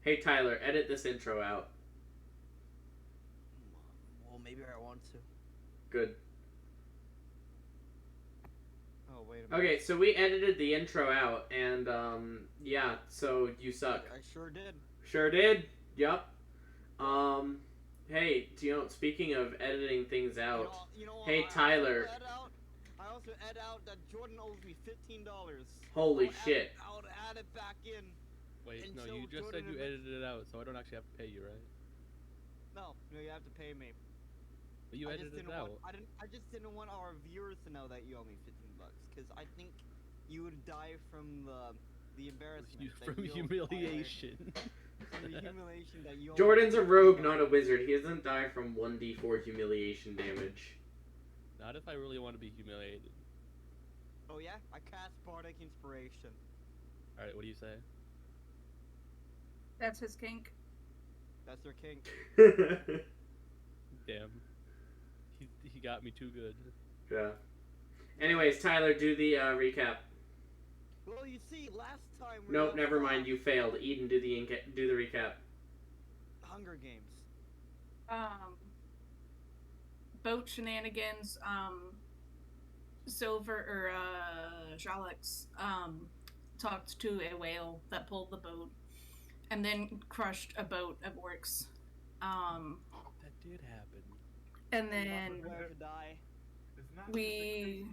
Hey Tyler, edit this intro out. Well, maybe I want to. Good. Oh, wait a minute. Okay, so we edited the intro out, and yeah, so you suck. I sure did. Sure did. Yup. Um, hey, speaking of editing things out, hey Tyler. I also add out that Jordan owes me $15. Holy shit. I'll add it back in. Wait, And no, show you just Jordan said you a bit- edited it out, so I don't actually have to pay you, right? No, you have to pay me. But you I just edited didn't it out. want. I just didn't want our viewers to know that you owe me $15, because I think you would die from the embarrassment. From humiliation. From the humiliation that you. Jordan's a rogue, not a wizard. He doesn't die from 1d4 humiliation damage. Not if I really want to be humiliated. Oh yeah? I cast Bardic Inspiration. Alright, what do you say? That's his kink. That's their king. Damn. He got me too good. Yeah. Anyways, Tyler, do the recap. Well, you see, last time we Nope, never mind. You failed. Eden, do the recap. Hunger Games. Boat shenanigans, Jalex, talked to a whale that pulled the boat, and then crushed a boat of orcs. That did happen. And then Where to die. we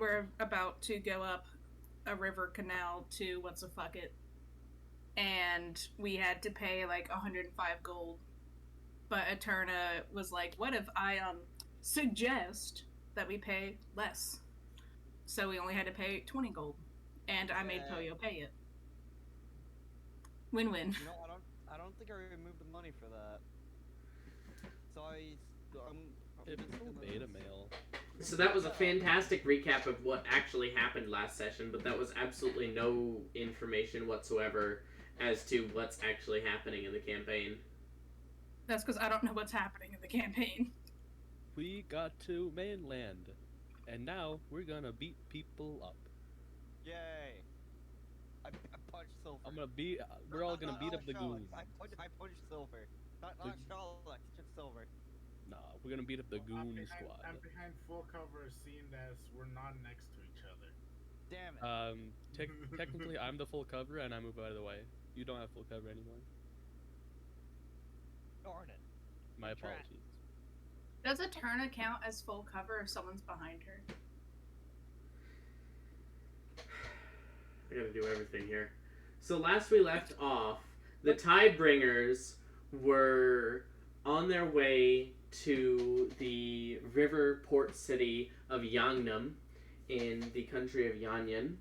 were about to go up a river canal to what's-a-fuck-it, and we had to pay like 105 gold. But Eterna was like, what if I suggest that we pay less? So we only had to pay 20 gold. And I made Poyo pay it. Win-win. You know, I don't think I removed the money for that. So It's still beta mail. So that was a fantastic recap of what actually happened last session, but that was absolutely no information whatsoever as to what's actually happening in the campaign. That's because I don't know what's happening in the campaign. We got to mainland, and now we're gonna beat people up. Yay! I punched Silver. We're all gonna beat up the goons. I punched Silver. Not Charlotte, just Silver. Nah, we're gonna beat up the goon squad. I'm behind full cover, seeing as we're not next to each other. Damn it. Technically, I'm the full cover, and I move out of the way. You don't have full cover anymore. Darn it. My apologies. Does Eterna count as full cover if someone's behind her? I gotta do everything here. So last we left off, the Tidebringers were on their way to the river port city of Yangnam in the country of Yanyan,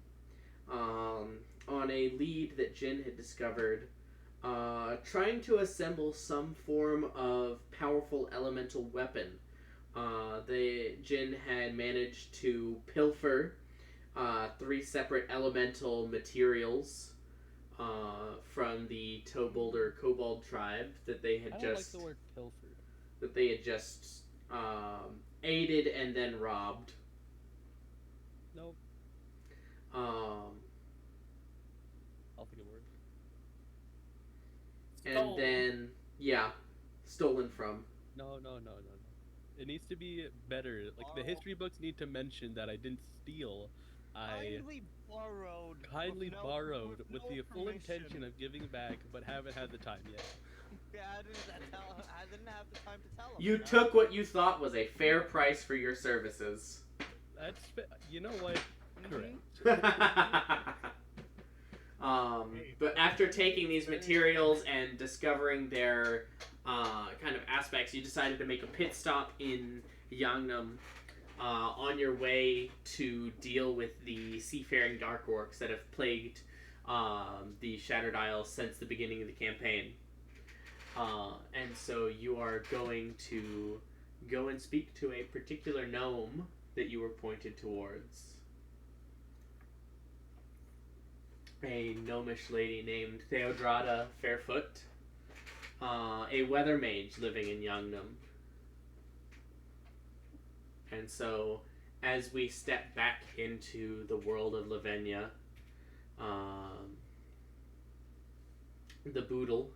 on a lead that Jin had discovered, trying to assemble some form of powerful elemental weapon. Jin had managed to pilfer 3 separate elemental materials from the Tobolder Kobold tribe that they had I don't just like the word pilfer. Aided and then robbed. Nope. I'll think of words. And then stolen from. No. It needs to be better. Like, the history books need to mention that I didn't steal. I kindly borrowed with the full intention of giving back, but haven't had the time yet. Yeah, I didn't have the time to tell him. You took what you thought was a fair price for your services. You know what? Correct. But after taking these materials and discovering their kind of aspects, you decided to make a pit stop in Yangnam on your way to deal with the seafaring dark orcs that have plagued the Shattered Isles since the beginning of the campaign. And so you are going to go and speak to a particular gnome that you were pointed towards. A gnomish lady named Theodrada Fairfoot, a weather mage living in Yangnam. And so, as we step back into the world of Lavinia, the Boodle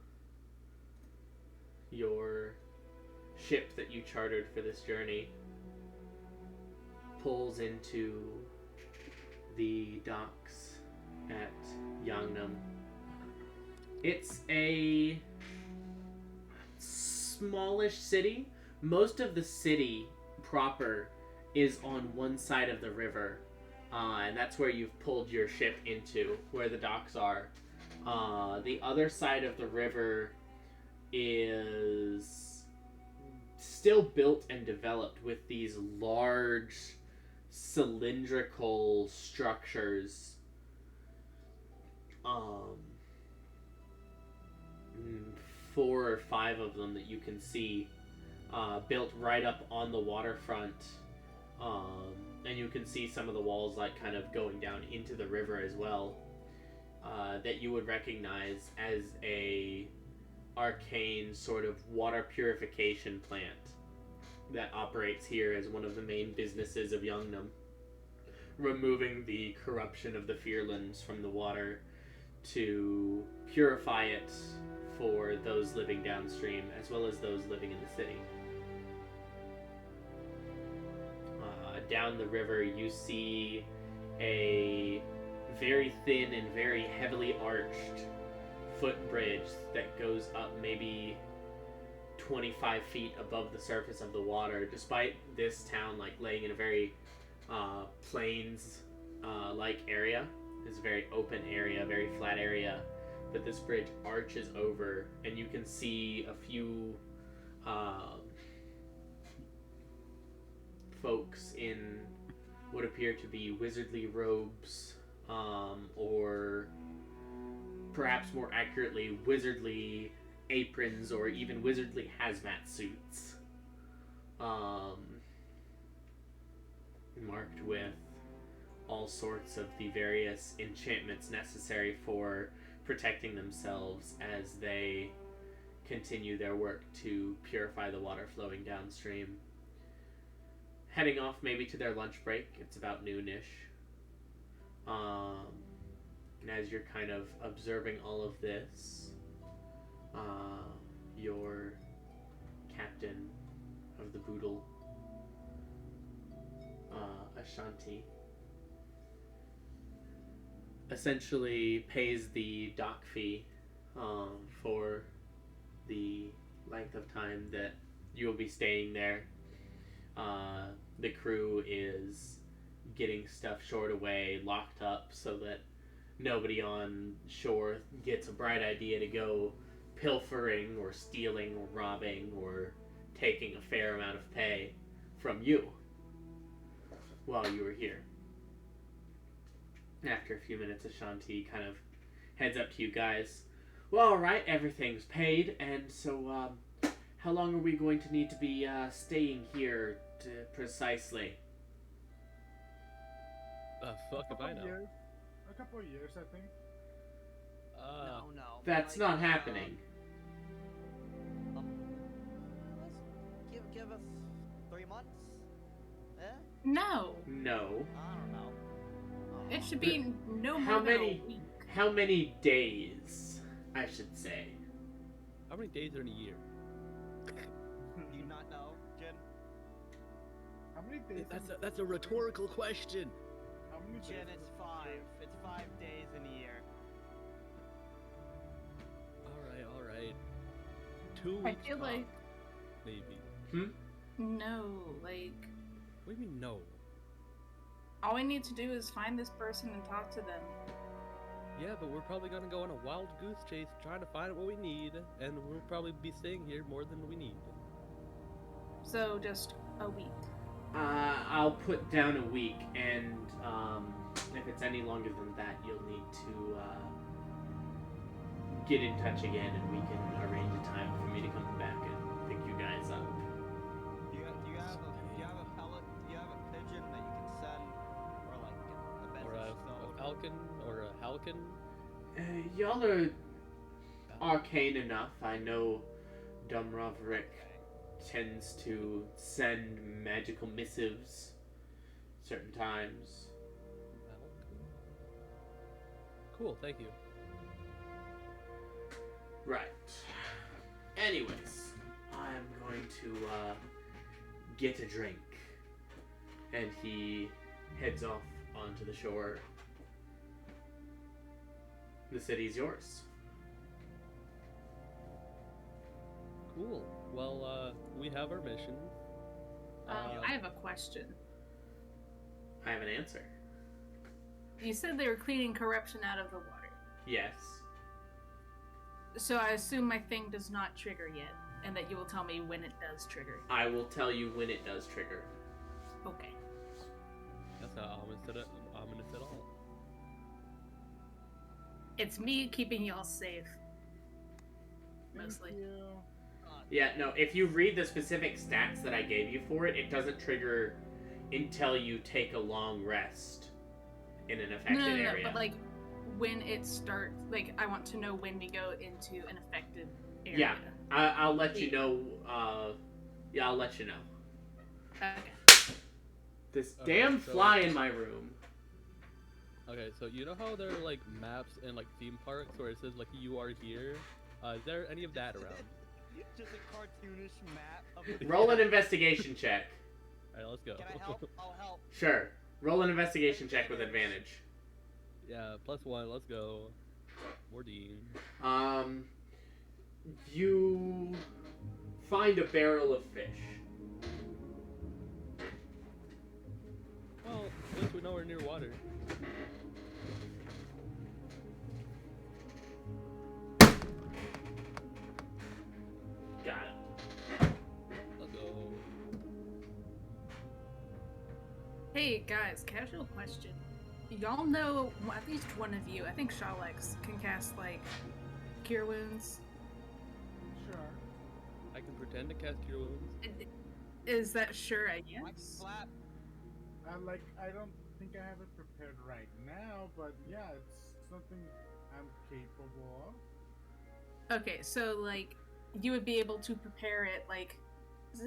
your ship that you chartered for this journey pulls into the docks at Yangnam. It's a smallish city. Most of the city proper is on one side of the river, and that's where you've pulled your ship into, where the docks are. The other side of the river is still built and developed with these large cylindrical structures. 4 or 5 of them that you can see, built right up on the waterfront, and you can see some of the walls like kind of going down into the river as well, that you would recognize as a arcane sort of water purification plant that operates here as one of the main businesses of Yangnam, removing the corruption of the Fearlands from the water to purify it for those living downstream as well as those living in the city. Down the river you see a very thin and very heavily arched footbridge that goes up maybe 25 feet above the surface of the water, despite this town like laying in a very plains like area. It's a very open area, very flat area that this bridge arches over, and you can see a few folks in what appear to be wizardly robes, or perhaps more accurately wizardly aprons, or even wizardly hazmat suits, marked with all sorts of the various enchantments necessary for protecting themselves as they continue their work to purify the water flowing downstream. Heading off maybe to their lunch break. It's about noonish. And as you're kind of observing all of this, your captain of the Boodle, Ashanti, essentially pays the dock fee for the length of time that you will be staying there. The crew is getting stuff shored away, locked up, so that nobody on shore gets a bright idea to go pilfering or stealing or robbing or taking a fair amount of pay from you while you were here. After a few minutes, Ashanti kind of heads up to you guys. Well, alright, everything's paid, and so, how long are we going to need to be staying here precisely? Fuck if I know. A couple of years, I think. No. That's not happening. Give us 3 months? Eh? No. No. I don't know. It should be no How more than many- a week. How many days, I should say? How many days are in a year? Do you not know, Jen? How many days? That's a rhetorical question. How many days? Jen, it's 5. It's 5 days in a year. All right. 2 I weeks. feel like tops, maybe. no, like What do you mean no? all we need to do is find this person and talk to them. Yeah, but we're probably gonna go on a wild goose chase trying to find what we need, and we'll probably be staying here more than we need. So just a week. I'll put down a week, and if it's any longer than that, you'll need to get in touch again, and we can arrange a time for me to come back and pick you guys up. Do you have a pellet? Do you have a pigeon that you can send, or like a message? Or a falcon, or a halcon. Y'all are arcane enough. I know Dumrovrik tends to send magical missives certain times. Cool, thank you. Right. Anyways, I'm going to get a drink. And he heads off onto the shore. The city's yours. Cool. Well, we have our mission. I have a question. I have an answer. You said they were cleaning corruption out of the water. Yes. So I assume my thing does not trigger yet, and that you will tell me when it does trigger. I will tell you when it does trigger. Okay. That's not ominous at all. It's me keeping y'all safe. Mostly. Thank you. Yeah, no, if you read the specific stats that I gave you for it, it doesn't trigger until you take a long rest in an affected No, area. but like when it starts, like I want to know when we go into an affected area. Yeah, I'll let you know. I'll let you know. Okay. This Okay, damn so- fly in my room. Okay, so you know how there are like maps in like theme parks where it says like you are here? Is there any of that around? Just a cartoonish map of the Roll an investigation check. Alright, let's go. Can I help? I'll help. Sure. Roll an investigation check with advantage. Yeah, +1, let's go. 14. You find a barrel of fish. Well, at least we know we're near water. Got it. Let's go. Hey guys, casual question. Y'all know at least one of you, I think Shalex, can cast like cure wounds. Sure. I can pretend to cast Cure Wounds. Is that sure a I can yes? slap. I don't think I have it prepared right now, but yeah, it's something I'm capable of. Okay, so like you would be able to prepare it like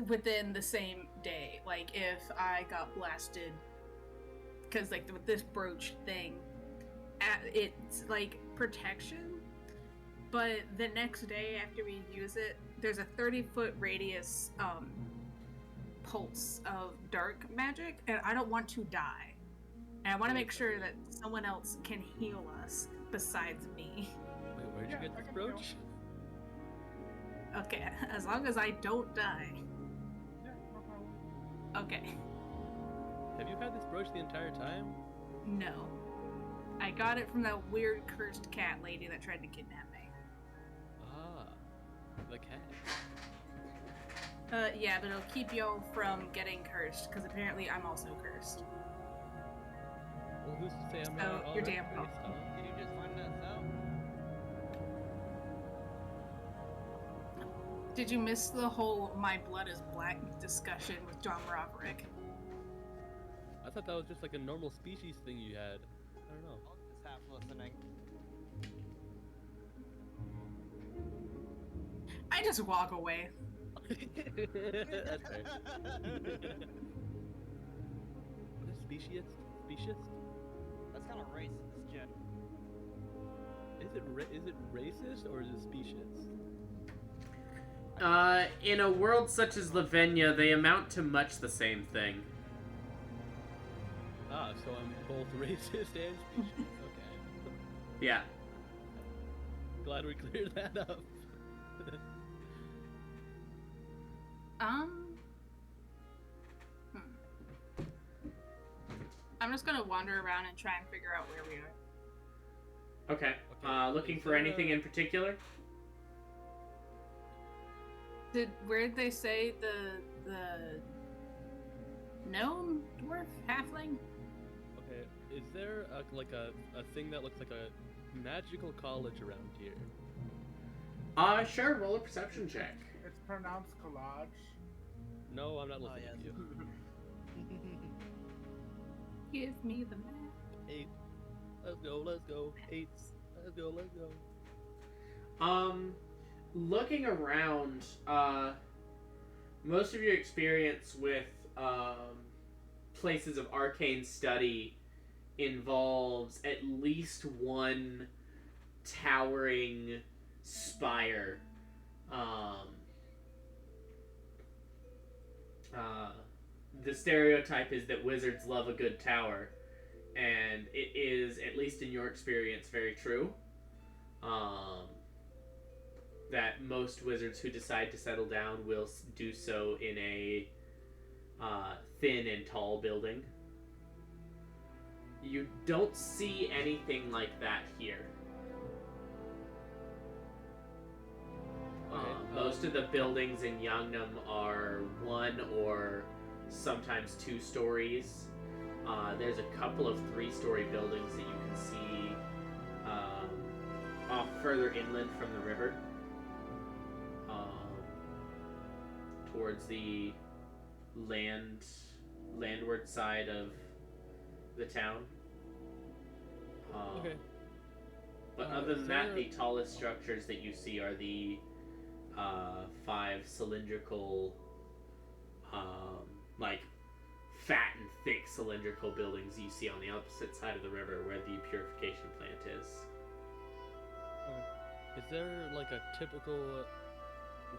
within the same day. Like if I got blasted, because like with this brooch thing, it's like protection, but the next day after we use it, there's a 30-foot radius pulse of dark magic, and I don't want to die. And I want to make sure that someone else can heal us besides me. Wait, where'd you Yeah, get I this can brooch? Okay, as long as I don't die. Yeah, no problem. Okay. Have you had this brooch the entire time? No. I got it from that weird cursed cat lady that tried to kidnap me. Ah, the cat. Yeah, but it'll keep y'all from getting cursed, because apparently I'm also cursed. Well, who's to say I'm So, not you're already damn based welcome. on? Did you just find that out? Did you miss the whole my blood is black discussion with John Roderick? I thought that was just like a normal species thing you had. I don't know. I'm just half listening. I just walk away. That's fair. What is specious? Specious? That's kind of racist, Jen. Is it racist or is it specious? In a world such as Lavenia, they amount to much the same thing. Ah, so I'm both racist and specious. Okay. Yeah. Glad we cleared that up. I'm just gonna wander around and try and figure out where we are. Okay. Okay, Looking is for there anything a- in particular? Where did they say the gnome, dwarf, halfling? Okay, is there a thing that looks like a magical college around here? Sure, roll a perception check. It's pronounced collage. No, I'm not listening yes. to you. Give me the map. 8. Let's go, let's go. 8. Let's go, let's go. Looking around, most of your experience with places of arcane study involves at least one towering spire The stereotype is that wizards love a good tower, and it is, at least in your experience, very true. That most wizards who decide to settle down will do so in a thin and tall building. You don't see anything like that here. Most of the buildings in Yangnam are 1 or sometimes 2 stories. There's a couple of 3-story buildings that you can see off further inland from the river, towards the landward side of the town. Okay. But other than that, the tallest structures that you see are the 5 cylindrical, like fat and thick cylindrical buildings you see on the opposite side of the river where the purification plant is. Is there like a typical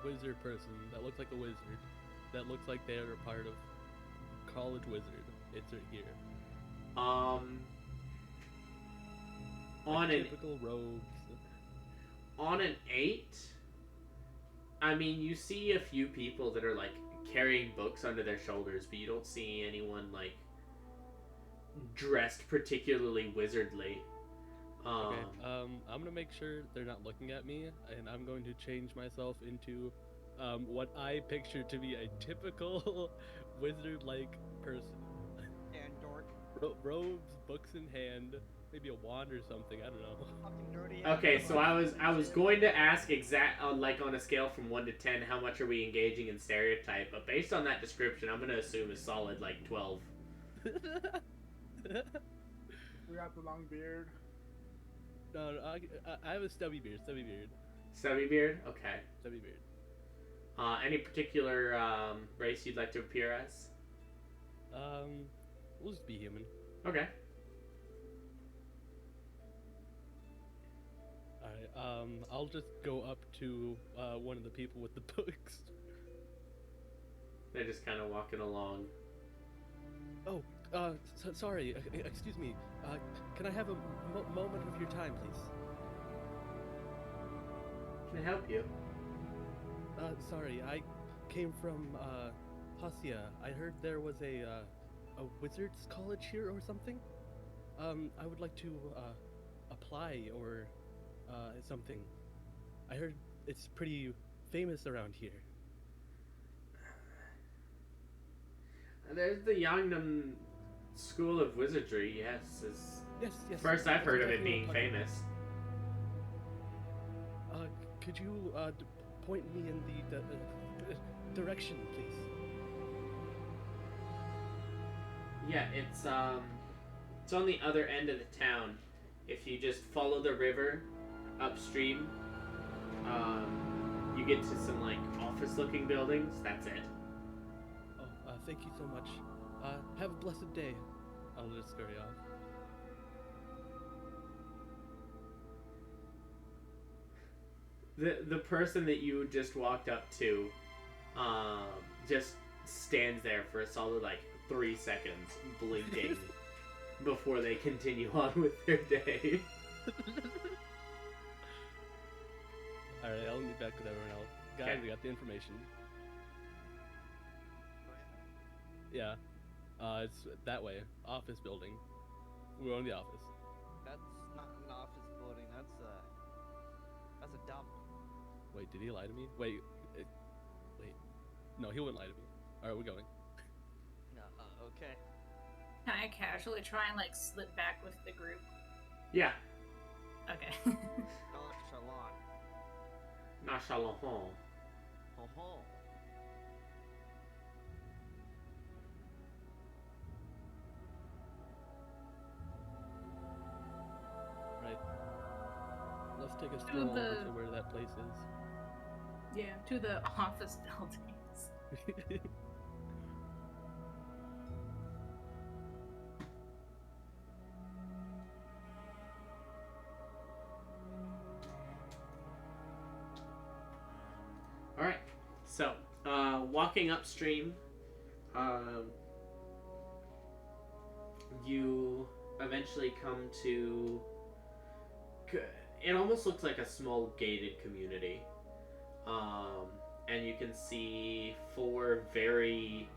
wizard person that looks like a wizard, that looks like they're a part of college wizard? It's right here. On like typical robes. On an 8, I mean, you see a few people that are like carrying books under their shoulders, but you don't see anyone like dressed particularly wizardly. Okay. I'm gonna make sure they're not looking at me, and I'm going to change myself into what I picture to be a typical wizard-like person. And dork. Robes, books in hand, maybe a wand or something. I don't know. Fucking nerdy. Okay, so I was going to ask like on a scale from 1 to 10, how much are we engaging in stereotype? But based on that description, I'm gonna assume a solid like 12. We got the long beard. No, I have a stubby beard. Stubby beard? Okay. Stubby beard. Any particular race you'd like to appear as? We'll just be human. Okay. Alright, I'll just go up to one of the people with the books. They're just kind of walking along. Oh, sorry, excuse me. Can I have a moment of your time, please? Can I help you? Sorry, I came from, Hasia. I heard there was a wizard's college here or something. I would like to, apply or, something. I heard it's pretty famous around here. There's the Yangnam School of Wizardry, yes. Yes. First I've heard of it exactly being what I'm famous. Could you, point me in the direction, please? Yeah, it's on the other end of the town. If you just follow the river upstream, you get to some like office-looking buildings. That's it. Oh, thank you so much. Have a blessed day. I'll just scurry off. The person that you just walked up to, just stands there for a solid like 3 seconds, blinking, before they continue on with their day. Alright, I'll meet back with everyone else. Guys, Okay. we got the information. Yeah. It's that way. Office building. We're on the office. That's not an office building. That's a dump. Wait, did he lie to me? Wait. No, he wouldn't lie to me. Alright, we're going. Okay. Can I casually try and like slip back with the group? Yeah. Okay. Nonchalant. Nonchalant. Oh. Right. Let's take a stroll over to where that place is. Yeah, to the office buildings. Alright, so, walking upstream, you eventually come to... It almost looks like a small gated community. And you can see 4 very,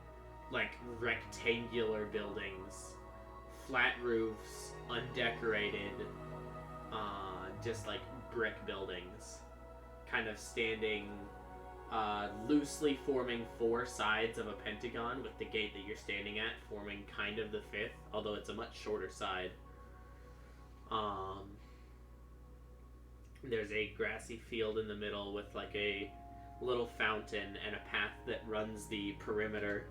like, rectangular buildings. Flat roofs, undecorated, just like brick buildings. Kind of standing, loosely forming 4 sides of a pentagon, with the gate that you're standing at forming kind of the 5th, although it's a much shorter side. There's a grassy field in the middle with like a little fountain and a path that runs the perimeter,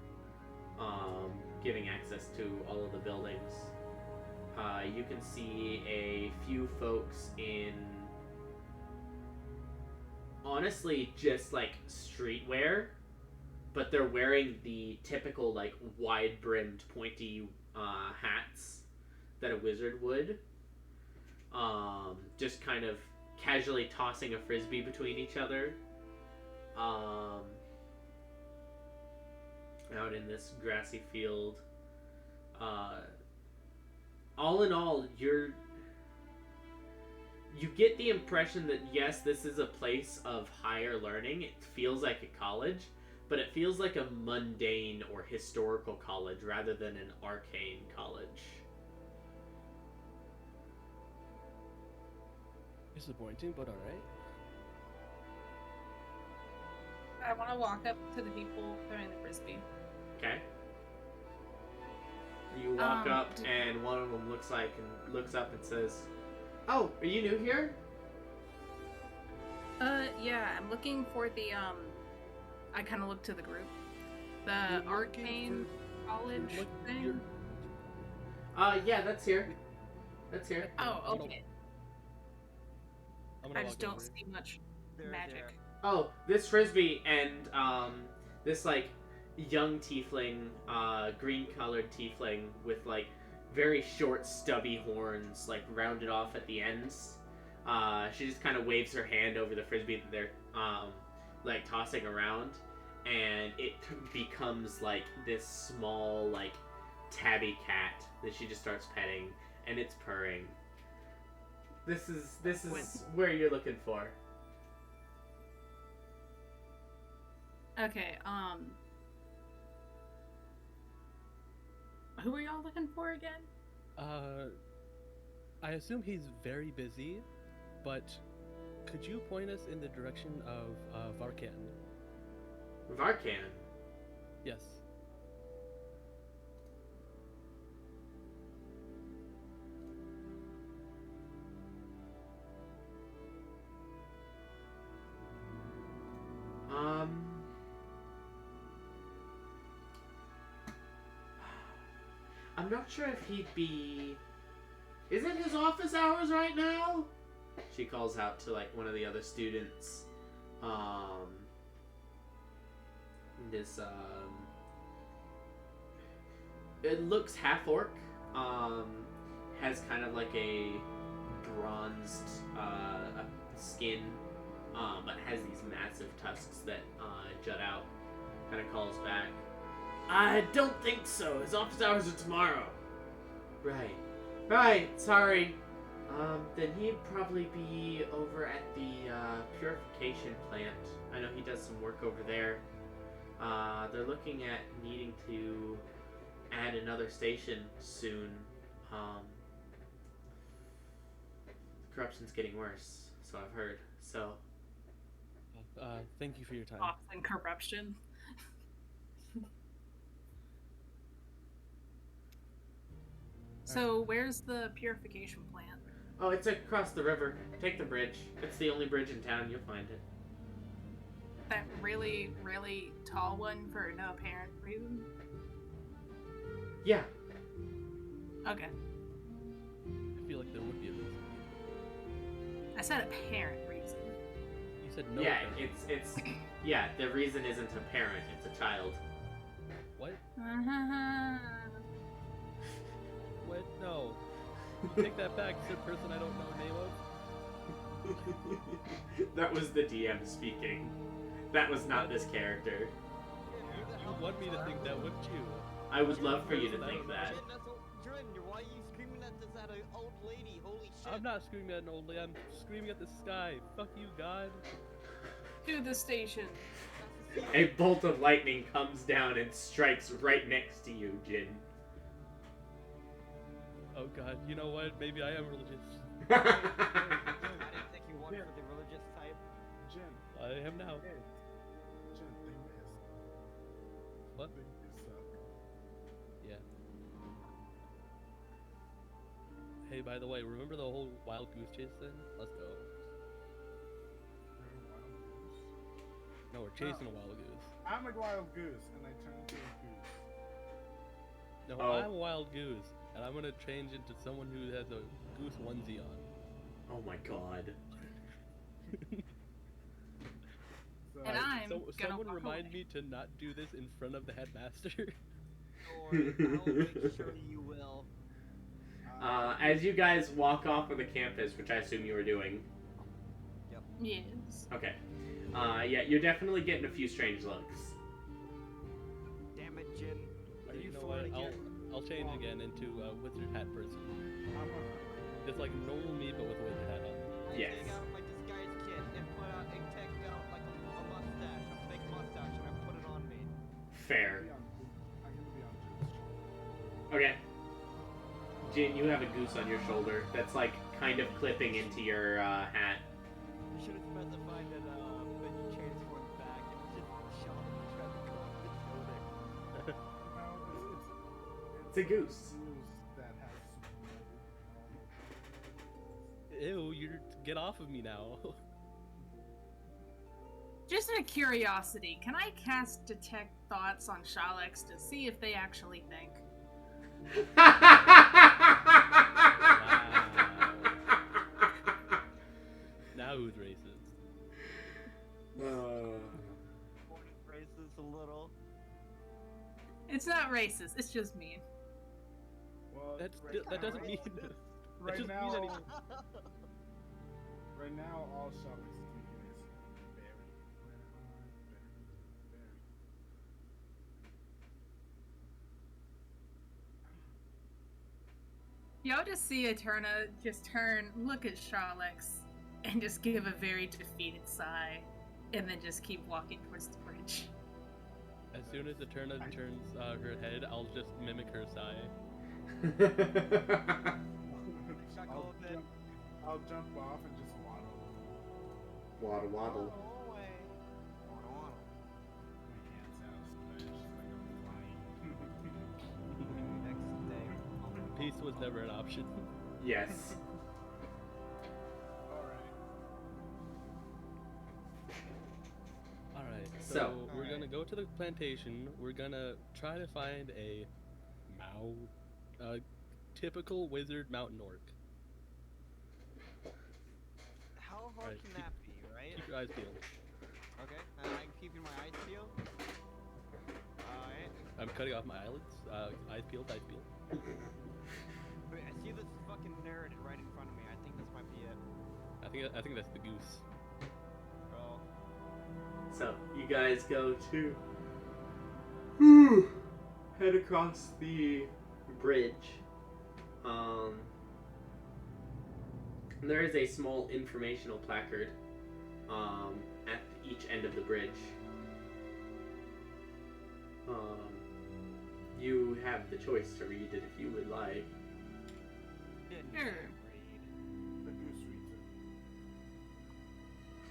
giving access to all of the buildings. You can see a few folks in, honestly, just like streetwear, but they're wearing the typical like wide-brimmed pointy hats that a wizard would. Just kind of casually tossing a frisbee between each other. Out in this grassy field. All in all, you get the impression that yes, this is a place of higher learning. It feels like a college, but it feels like a mundane or historical college rather than an arcane college. Disappointing, but alright. I want to walk up to the people throwing the frisbee. Okay. You walk up, and one of them looks up and says, "Oh, are you new here?" Yeah, I'm looking for the I kind of look to the group. The arcane college thing. Yeah, that's here. That's here. Oh, okay. I just don't over. see much They're magic. there. Oh, this frisbee and this like young tiefling, green-colored tiefling with like very short, stubby horns, like rounded off at the ends. She just kind of waves her hand over the frisbee that they're like tossing around, and it becomes like this small like tabby cat that she just starts petting, and it's purring. This is where you're looking for. Okay, who are y'all looking for again? I assume he's very busy, but could you point us in the direction of Varkan? Varkan? Yes. I'm not sure if he'd be... Is it his office hours right now? She calls out to, like, one of the other students. It looks half-orc. Has kind of like a bronzed skin, but has these massive tusks that jut out. Kind of calls back. I don't think so. His office hours are tomorrow. Right. Sorry. Then he'd probably be over at the purification plant. I know he does some work over there. They're looking at needing to add another station soon. Corruption's getting worse, so I've heard. So. Thank you for your time. And corruption. So, where's the purification plant? Oh, it's across the river. Take the bridge. It's the only bridge in town. You'll find it. That really, really tall one for no apparent reason? Yeah. Okay. I feel like there would be a reason. I said apparent reason. You said no. Yeah, apparent. it's yeah. The reason isn't a parent; it's a child. What? Uh-huh. What? No. You take that back, said person I don't know the name of. That was the DM speaking. That was not this character. would want me to think that, wouldn't you? I would love for you to think that. Dren, why are you screaming at this at an old lady? Holy shit. I'm not screaming at an old lady, I'm screaming at the sky. Fuck you, God. To the station. A bolt of lightning comes down and strikes right next to you, Jin. Oh God, you know what? Maybe I am religious. I didn't think you wanted for the religious type. Jin. I am now. Hey. Jin, think this. What? Think this up. Yeah. Hey, by the way, remember the whole wild goose chase thing? Let's go. You're a wild goose. No, we're chasing a wild goose. I'm a wild goose, and I turn into a goose. No, Oh. I'm a wild goose, and I'm gonna change into someone who has a goose onesie on. Oh my god. So, And I'm gonna someone walk remind away. me to not do this in front of the headmaster. Or I'll make sure you will. As you guys walk off of the campus, which I assume you were doing. Yes. Okay. Yeah, you're definitely getting a few strange looks. Damn it, Jin. Or Did you you know fart what? again? I'll change again into a wizard hat person. I'm a, Just like normal me, but with a wizard hat on. I Yes. take out my disguise kit and take out like a mustache, a fake mustache, and I put it on me. Fair. I'm gonna be on Jin's shoulder. Okay. Jin, you have a goose on your shoulder that's like kind of clipping into your hat. You should have specified that when you transformed back, it was just shot and tried to go on the shoulder. It's a goose. That has some Ew, you're get off of me now. Just out of curiosity, can I cast Detect Thoughts on Shalex to see if they actually think? Now who's racist? Racist a little. It's not racist, it's just mean. Well, That doesn't mean. right doesn't now, mean anything. right now, all Shelby's thinking is very. Y'all just see Eterna just turn, look at Shalex, and just give a very defeated sigh, and then just keep walking towards the bridge. As soon as Eterna turns her head, I'll just mimic her sigh. Chuckle a bit. I'll jump off and just waddle. Waddle waddle. Oh, away. My hand sounds just like I'm flying. Next day. Peace was never an option. Yes. Alright, so So- we're gonna go to the plantation. We're gonna try to find a typical wizard mountain orc. How hard Alright, can keep- that be, right? Keep your eyes peeled. Okay, I'm keeping my eyes peeled. Alright. I'm cutting off my eyelids. Eyes peeled, eyes peeled. Wait, I see this fucking nerd right in front of me. I think this might be it. I think that's the goose. Bro. So you guys go to head across the bridge. There is a small informational placard at each end of the bridge. You have the choice to read it if you would like. Didn't Sure. read. The goose reads it.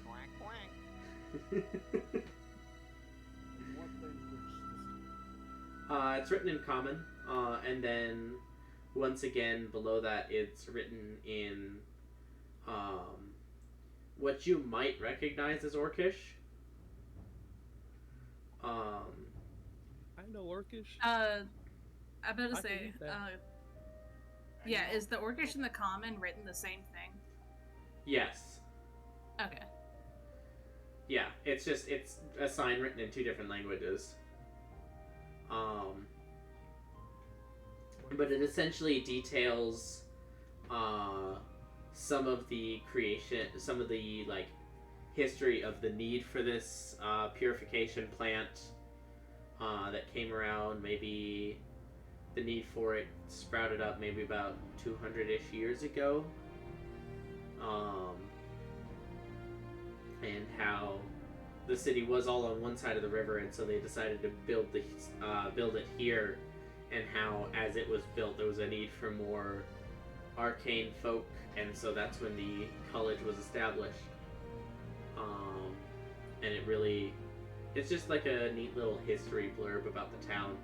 Quack, quack. In what language this time? It's written in common, and then once again below that it's written in what you might recognize as Orcish. I know orcish. I'm about to I say, believe that. yeah, is the Orcish and the Common written the same thing? Yes. Okay. Yeah, it's a sign written in two different languages. But it essentially details some of the history of the need for this purification plant, that came around. Maybe the need for it sprouted up maybe about 200-ish years ago. And how the city was all on one side of the river, and so they decided to build it here. And how, as it was built, there was a need for more arcane folk, and so that's when the college was established. And it's just like a neat little history blurb about the town,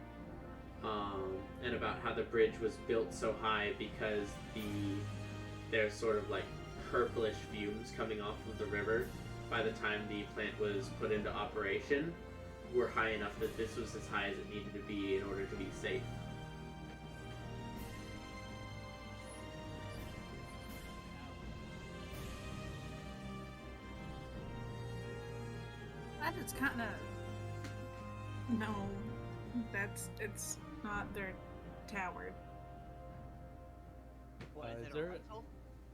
and about how the bridge was built so high because there's sort of like purplish fumes coming off of the river by the time the plant was put into operation were high enough that this was as high as it needed to be in order to be safe. That is kind of... No, it's not their tower. What, is it a rental?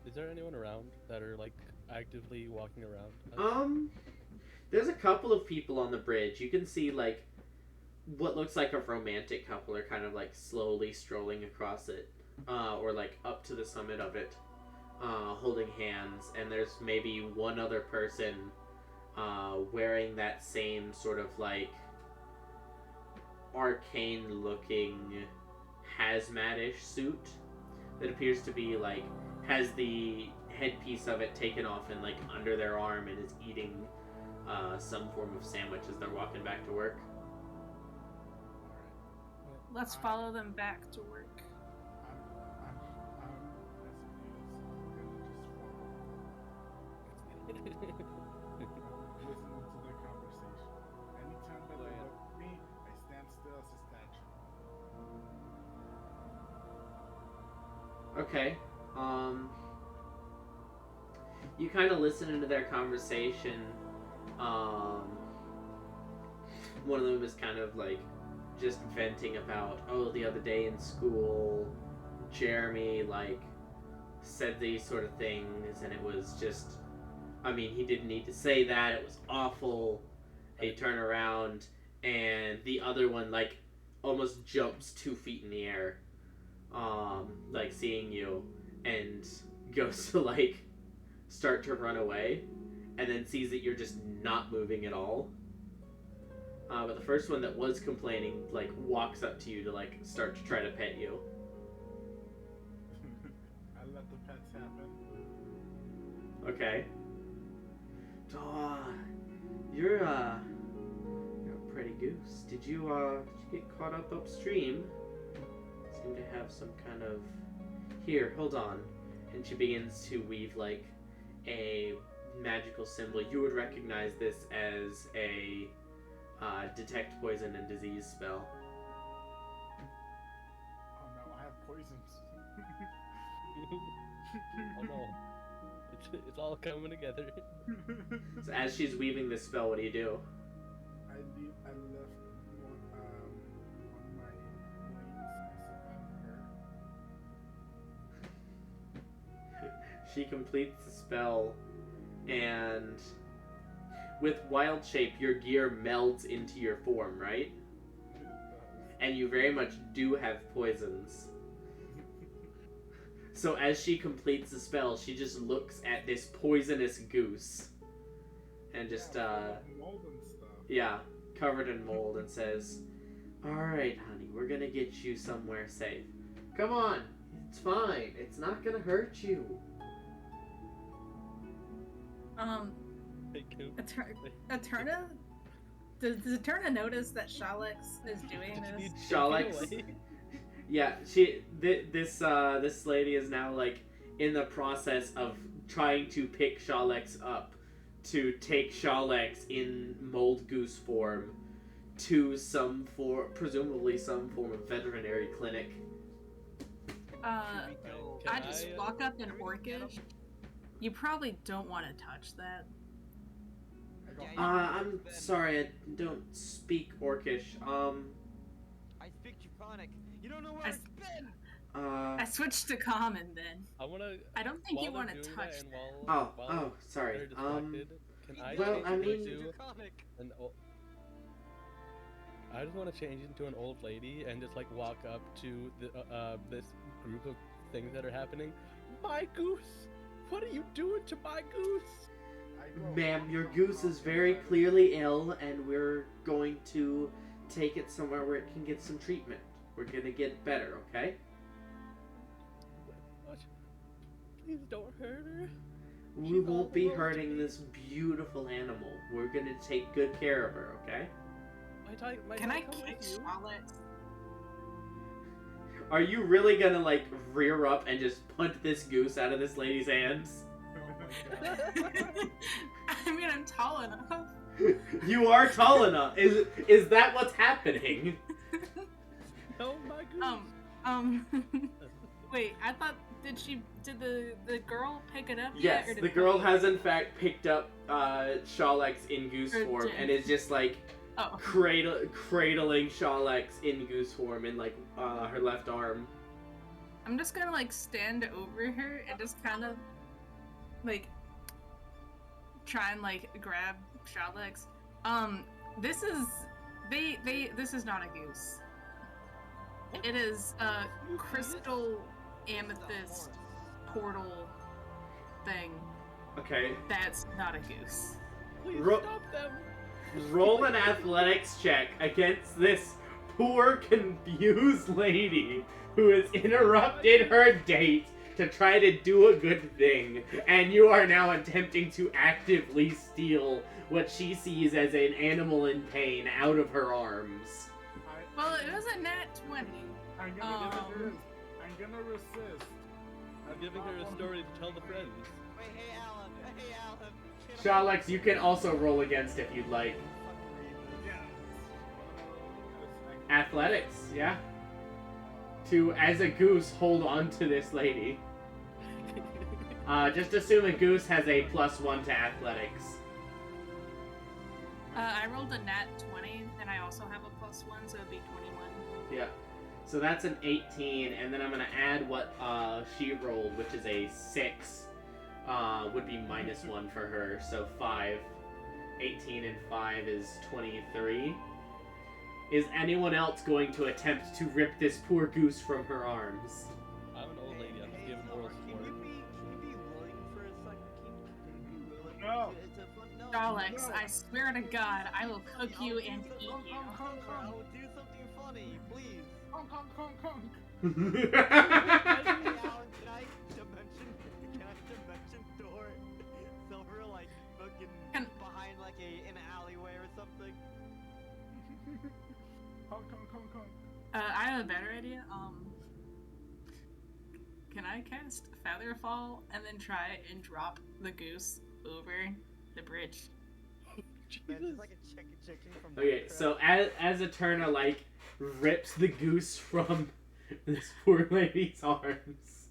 Is there anyone around that are like actively walking around? There's a couple of people on the bridge. You can see like what looks like a romantic couple are kind of like slowly strolling across it, or like up to the summit of it, holding hands. And there's maybe one other person wearing that same sort of like arcane looking hazmat-ish suit that appears to be like has the headpiece of it taken off and like under their arm, and is eating some form of sandwich as they're walking back to work. Let's follow them back to work. Listen to the conversation. Anytime that they look at me, I stand still as a statue. Okay. You kind of listen into their conversation. One of them is kind of like just venting about, oh, the other day in school, Jeremy like said these sort of things, and it was just, I mean, he didn't need to say that. It was awful. They turn around, and the other one like almost jumps 2 feet in the air, like seeing you, and goes to like start to run away, and then sees that you're just not moving at all. But the first one that was complaining like walks up to you to like start to try to pet you. I let the pets happen. Okay. You're a pretty goose. Did you get caught up upstream? Seem to have some kind of... Here, hold on. And she begins to weave like a magical symbol. You would recognize this as a detect poison and disease spell. Oh no, I have poisons. Oh no. It's all coming together. So as she's weaving this spell, what do you do? I left one of my wings as if I'm her. She completes the spell, and with wild shape, your gear melds into your form, right? And you very much do have poisons. So as she completes the spell, she just looks at this poisonous goose, and just Mold and stuff. yeah, covered in mold, and says, "Alright, honey, we're gonna get you somewhere safe. Come on, it's fine. It's not gonna hurt you." Eterna? Does Eterna notice that Shalex is doing this? Shalex? Yeah, this lady is now like in the process of trying to pick Shalex up to take Shalex in mold goose form to presumably some form of veterinary clinic. I just walk up in Orcish. You probably don't want to touch that. I'm sorry, I don't speak Orcish. I speak Draconic. You don't know where it's been. I switched to common then. I don't think you want to touch that. Sorry. Can I well, I mean, I just want to change into an old lady and just like walk up to the this group of things that are happening. My goose! What are you doing to my goose? Ma'am, your goose is very clearly ill, and we're going to take it somewhere where it can get some treatment. We're gonna get better, okay? What? Please don't hurt her. We won't be hurting this beautiful animal. We're gonna take good care of her, okay? Can I kick Charlotte? Are you really gonna, like, rear up and just punt this goose out of this lady's hands? I mean, I'm tall enough. You are tall enough. Is that what's happening? No, my goose. Wait, I thought, did the girl pick it up yet? Yes, Or did the girl has in fact picked up Shawlex in goose form and is just like cradling Shawlex in goose form in like her left arm. I'm just gonna like stand over her and just kind of like try and like grab Shawlex. This is not a goose. It is a crystal amethyst portal thing. Okay. That's not a goose. Please stop them. Roll an athletics check against this poor, confused lady who has interrupted her date to try to do a good thing, and you are now attempting to actively steal what she sees as an animal in pain out of her arms. Well, it was a nat 20. I'm gonna resist. I'm giving her a story to tell the friends. Wait, hey Alan. Shawlex, you can also roll against if you'd like. Athletics, yeah. To, as a goose, hold on to this lady. Just assume a goose has a +1 to athletics. I rolled a nat 20, and I also have a +1, so it'd be 21. Yeah. So that's an 18, and then I'm gonna add what she rolled, which is a 6. Would be -1 for her, so 5. 18 and 5 is 23. Is anyone else going to attempt to rip this poor goose from her arms? I'm an old lady. I'm just giving moral support. Can you be willing for a second? Can you be willing? No. Alex, I swear to God, I will cook you and eat you. I will do something funny, please. Conk. Hey, Alan, can I dimension door Silver like fucking behind like an alleyway or something? Conk. I have a better idea. Can I cast Featherfall and then try and drop the goose over the bridge? Man, it's like a chicken from Okay, Minecraft. so as Eterna, like, rips the goose from this poor lady's arms,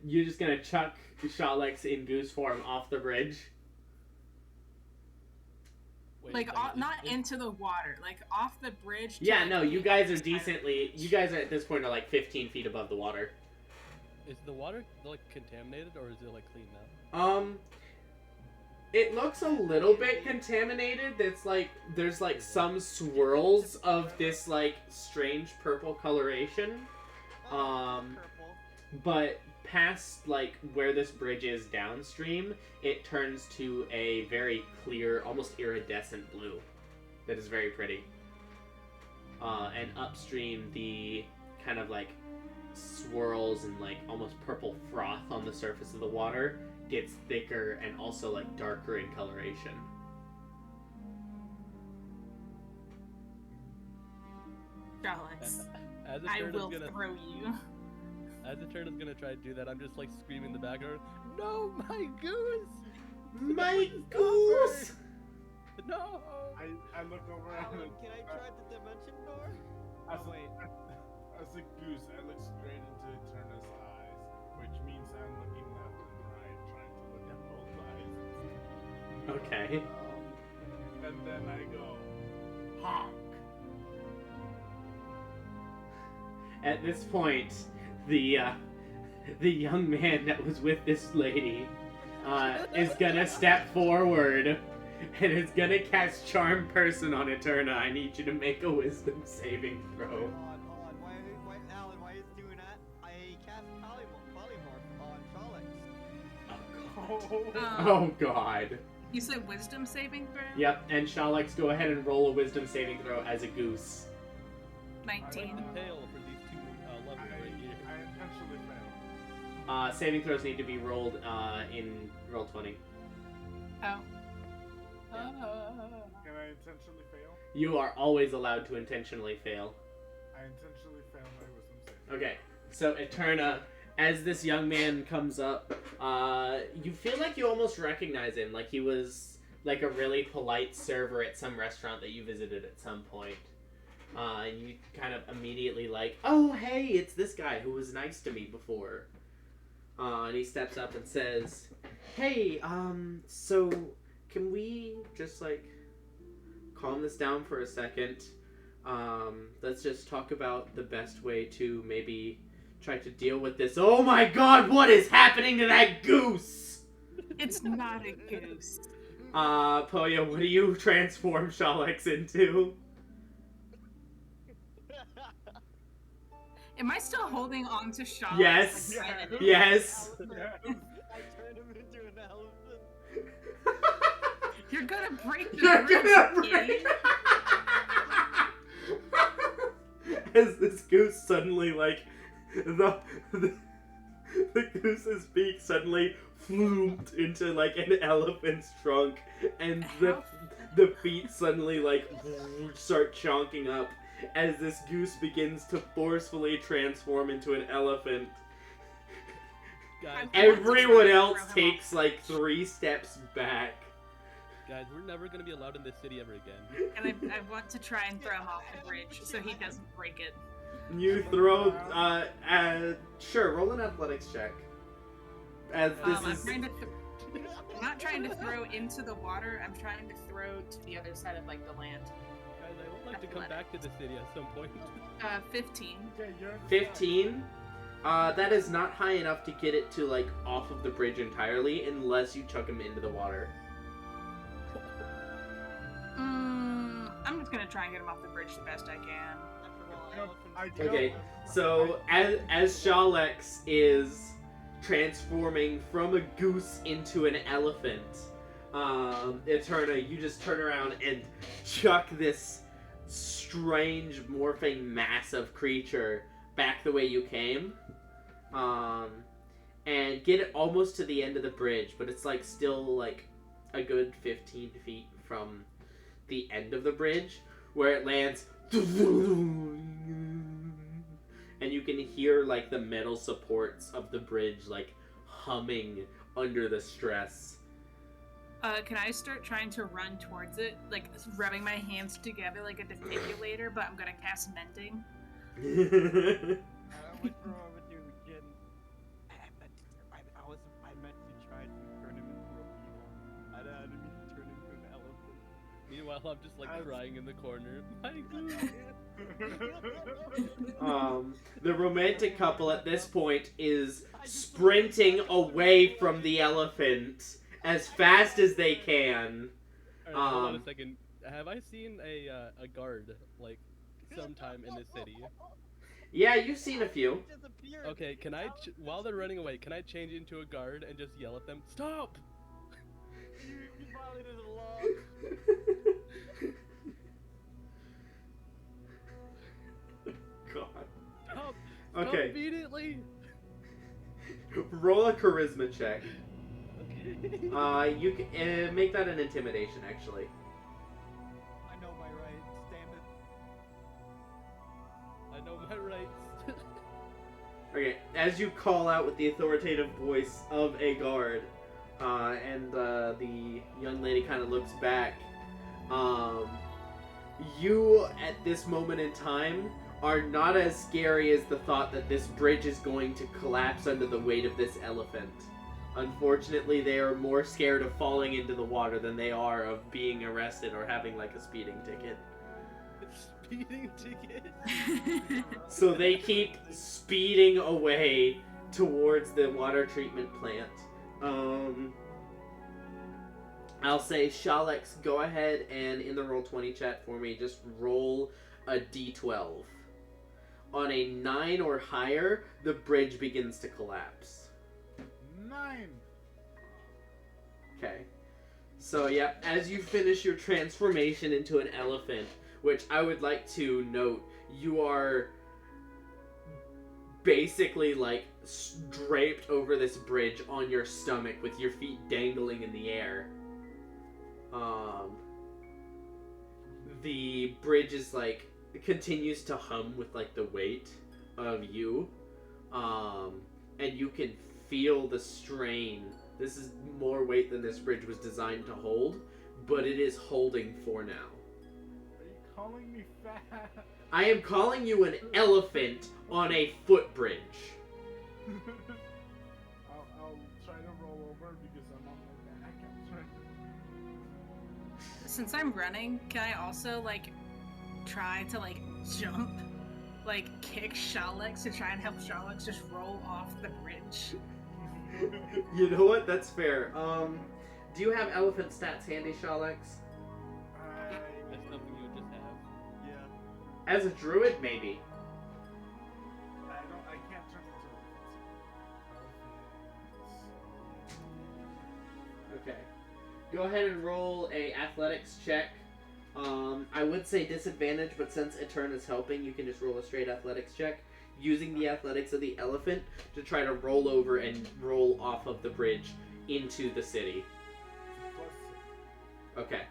you're just gonna chuck Shawlex in goose form off the bridge? Wait, Like, not into the water, like off the bridge. Yeah, no, you guys are at this point are like 15 feet above the water. Is the water like contaminated or is it like clean now? It looks a little bit contaminated. It's like there's like some swirls of this like strange purple coloration. Purple. But past like where this bridge is downstream, it turns to a very clear, almost iridescent blue that is very pretty. And upstream, the kind of like swirls and like almost purple froth on the surface of the water gets thicker and also like darker in coloration. Alex, As I Eterna's will gonna, throw you. as Eterna's gonna try to do that, I'm just like screaming in the background, "No, my goose! My goose! No!" I look over at Alan, can I try the dimension door? As a goose, I look straight into Eterna's eyes, which means I'm looking left and right, trying to look at both eyes. Okay. And then I go, honk. At this point, the young man that was with this lady is gonna step forward and is gonna cast Charm Person on Eterna. I need you to make a Wisdom saving throw. Hold on. Why, Alan, why is doing that? I cast polymorph on Trollocs. Oh god. You said wisdom saving throw? Yep, and Shallex, go ahead and roll a Wisdom saving throw as a goose. 19. Tail for these two levels right here. I intentionally failed. Saving throws need to be rolled in roll 20. Oh. Can I intentionally fail? You are always allowed to intentionally fail. I intentionally fail my wisdom save. Okay, so Eterna, as this young man comes up, you feel like you almost recognize him, like he was like a really polite server at some restaurant that you visited at some point. And you kind of immediately like, oh hey, it's this guy who was nice to me before. And he steps up and says, hey, so can we just like calm this down for a second? Let's just talk about the best way to maybe try to deal with this. Oh my god, what is happening to that goose? It's not a goose. Poya, what do you transform Shallex into? Am I still holding on to Shaw? Yes. Yeah. Yes. I turned him into an elephant. You're gonna break the You're gonna bridge, break. idiot. As this goose suddenly, like, the goose's beak suddenly floomed into, like, an elephant's trunk, and the feet suddenly, like, start chonking up as this goose begins to forcefully transform into an elephant. Guys, Everyone else takes, like, 3 steps back. guys, we're never gonna be allowed in this city ever again. And I want to try and throw him off the bridge so he doesn't break it. You throw, sure, roll an athletics check. As this I'm is... trying to I'm not trying to throw into the water, I'm trying to throw to the other side of, like, the land. Guys, I would like to come back to the city at some point. 15. Okay, you're 15? That is not high enough to get it to, like, off of the bridge entirely, unless you chuck him into the water. I'm just gonna try and get him off the bridge the best I can. Okay, so as Shallex is transforming from a goose into an elephant, Eterna, you just turn around and chuck this strange morphing mass of creature back the way you came, and get it almost to the end of the bridge, but it's like still like a good 15 feet from the end of the bridge, where it lands, and you can hear like the metal supports of the bridge like humming under the stress. Can I start trying to run towards it, like rubbing my hands together like a defibrillator, but I'm gonna cast mending? I meant to try to turn him into a beetle. I didn't mean to turn him into an elephant. Meanwhile, I'm just like crying in the corner. My God. The romantic couple at this point is sprinting away from the elephant as fast as they can. Alright, hold on a second. Have I seen a guard like sometime in this city? Yeah, you've seen a few. Okay, can I while they're running away, can I change into a guard and just yell at them? Stop! You violated the law. God. Stop! Okay. Stop immediately! Roll a charisma check. Okay. You can make that an intimidation, actually. I know my rights, damn it. I know my rights. Okay, as you call out with the authoritative voice of a guard, and the young lady kind of looks back, you, at this moment in time, are not as scary as the thought that this bridge is going to collapse under the weight of this elephant. Unfortunately, they are more scared of falling into the water than they are of being arrested or having, like, a speeding ticket. Speeding ticket. So they keep speeding away towards the water treatment plant. I'll say, Shalex, go ahead and in the Roll20 chat for me, just roll a d12. On a 9 or higher, the bridge begins to collapse. 9. Okay. So, yeah, as you finish your transformation into an elephant, which I would like to note, you are basically, like, draped over this bridge on your stomach with your feet dangling in the air. The bridge is, like, it continues to hum with, like, the weight of you. And you can feel the strain. This is more weight than this bridge was designed to hold, but it is holding for now. Are you calling me fat? I am calling you an elephant on a footbridge. I'll try to roll over because I'm on my back. I'm trying to... Since I'm running, can I also, like, try to, like, jump? Like, kick Shalex to try and help Shalex just roll off the bridge? You know what? That's fair. Do you have elephant stats handy, Shalex? That's something you would just have. Yeah. As a druid, maybe. I can't turn into... Okay. Go ahead and roll a athletics check. I would say disadvantage, but since Eterna's helping, you can just roll a straight athletics check, using the athletics of the elephant to try to roll over and roll off of the bridge into the city. +6. Okay.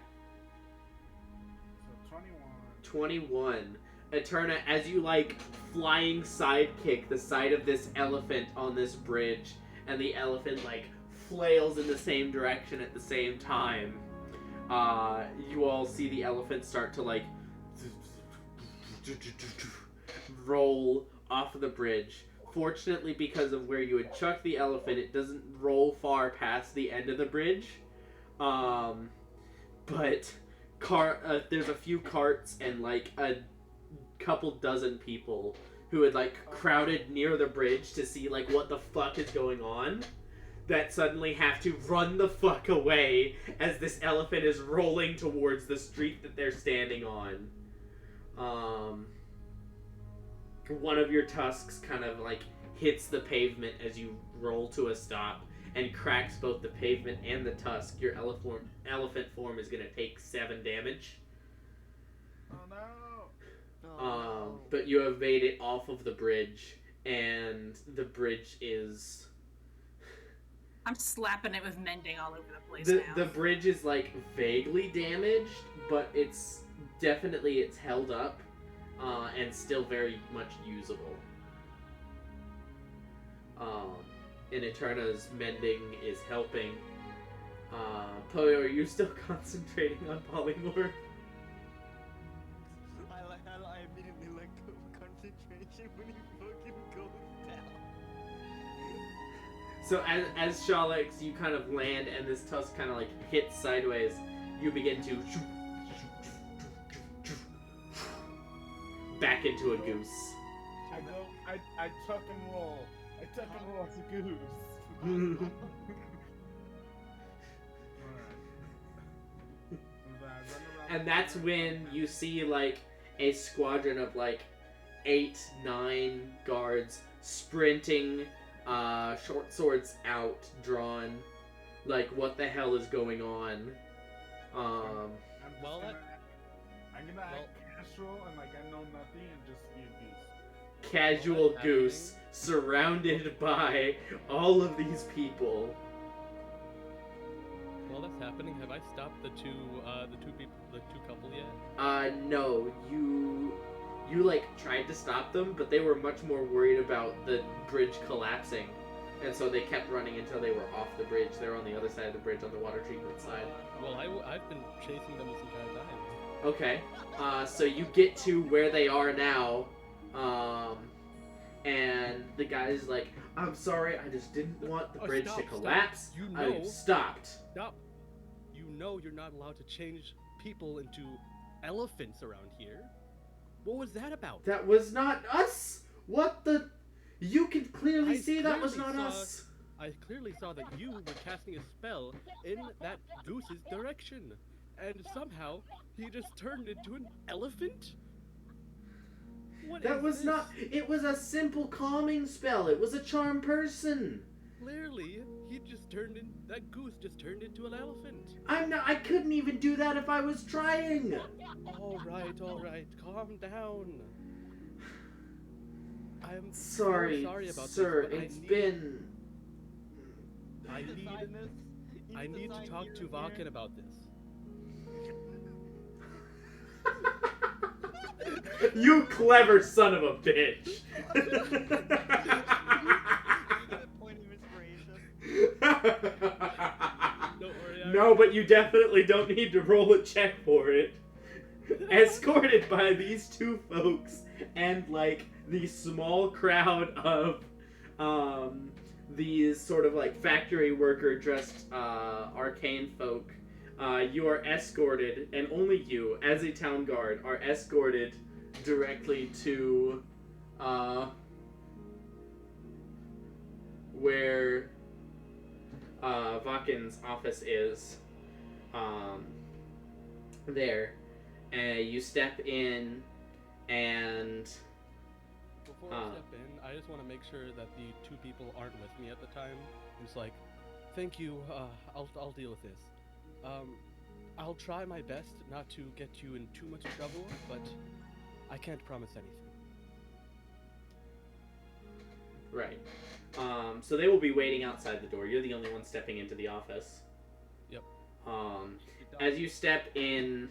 So 21. 21. Eterna, as you, like, flying sidekick the side of this elephant on this bridge, and the elephant, like, flails in the same direction at the same time, you all see the elephant start to, like, roll off of the bridge. Fortunately, because of where you had chucked the elephant, it doesn't roll far past the end of the bridge. But there's a few carts and, like, a couple dozen people who had, like, crowded near the bridge to see, like, what the fuck is going on, that suddenly have to run the fuck away as this elephant is rolling towards the street that they're standing on. One of your tusks kind of, like, hits the pavement as you roll to a stop and cracks both the pavement and the tusk. Your elephant form is going to take 7 damage. Oh no! But you have made it off of the bridge, and the bridge is... I'm slapping it with mending all over the place The now. bridge is, like, vaguely damaged, but it's held up, and still very much usable. And Eterna's mending is helping. Poyo, are you still concentrating on polymorph? I immediately let go of concentration when he fucking goes down. So as Shalex, you kind of land and this tusk kind of, like, hits sideways, you begin to back into a goose. I tuck and roll. I tuck and roll as a goose. And that's when you see, like, a squadron of, like, 8, 9 guards sprinting, short swords out, drawn. Like, what the hell is going on? I'm gonna act casual and like I know nothing and just be a goose. Casual goose surrounded by all of these people. While that's happening, have I stopped the two couple yet? No, you like tried to stop them, but they were much more worried about the bridge collapsing, and so they kept running until they were off the bridge. They're on the other side of the bridge, on the water treatment side. Well, I've been chasing them this entire time. Okay, so you get to where they are now, and the guy's like, "I'm sorry, I just didn't want the bridge to collapse. You I know, stopped." Stop. You know you're not allowed to change people into elephants around here. What was that about? That was not us. What the? You can clearly I see that was not clearly us. I clearly saw that you were casting a spell in that goose's direction, and somehow he just turned into an elephant? What That is was this? not. It was a simple calming spell. It was a charm person. Clearly, that goose just turned into an elephant. I couldn't even do that if I was trying. All right, calm down. I'm Sorry, so sorry about sir. this, but It's been. I need to talk to Vaken about this. You clever son of a bitch. Point of inspiration. Don't worry, No, but you definitely don't need to roll a check for it. Escorted by these two folks and like the small crowd of these sort of like factory worker dressed arcane folk, you are escorted, and only you as a town guard are escorted directly to where Vaken's office is. There. You step in, and Before I step in, I just want to make sure that the two people aren't with me at the time. I'm just like, thank you, I'll deal with this. I'll try my best not to get you in too much trouble, but I can't promise anything. right. So they will be waiting outside the door. You're the only one stepping into the office. Yep. As you step in,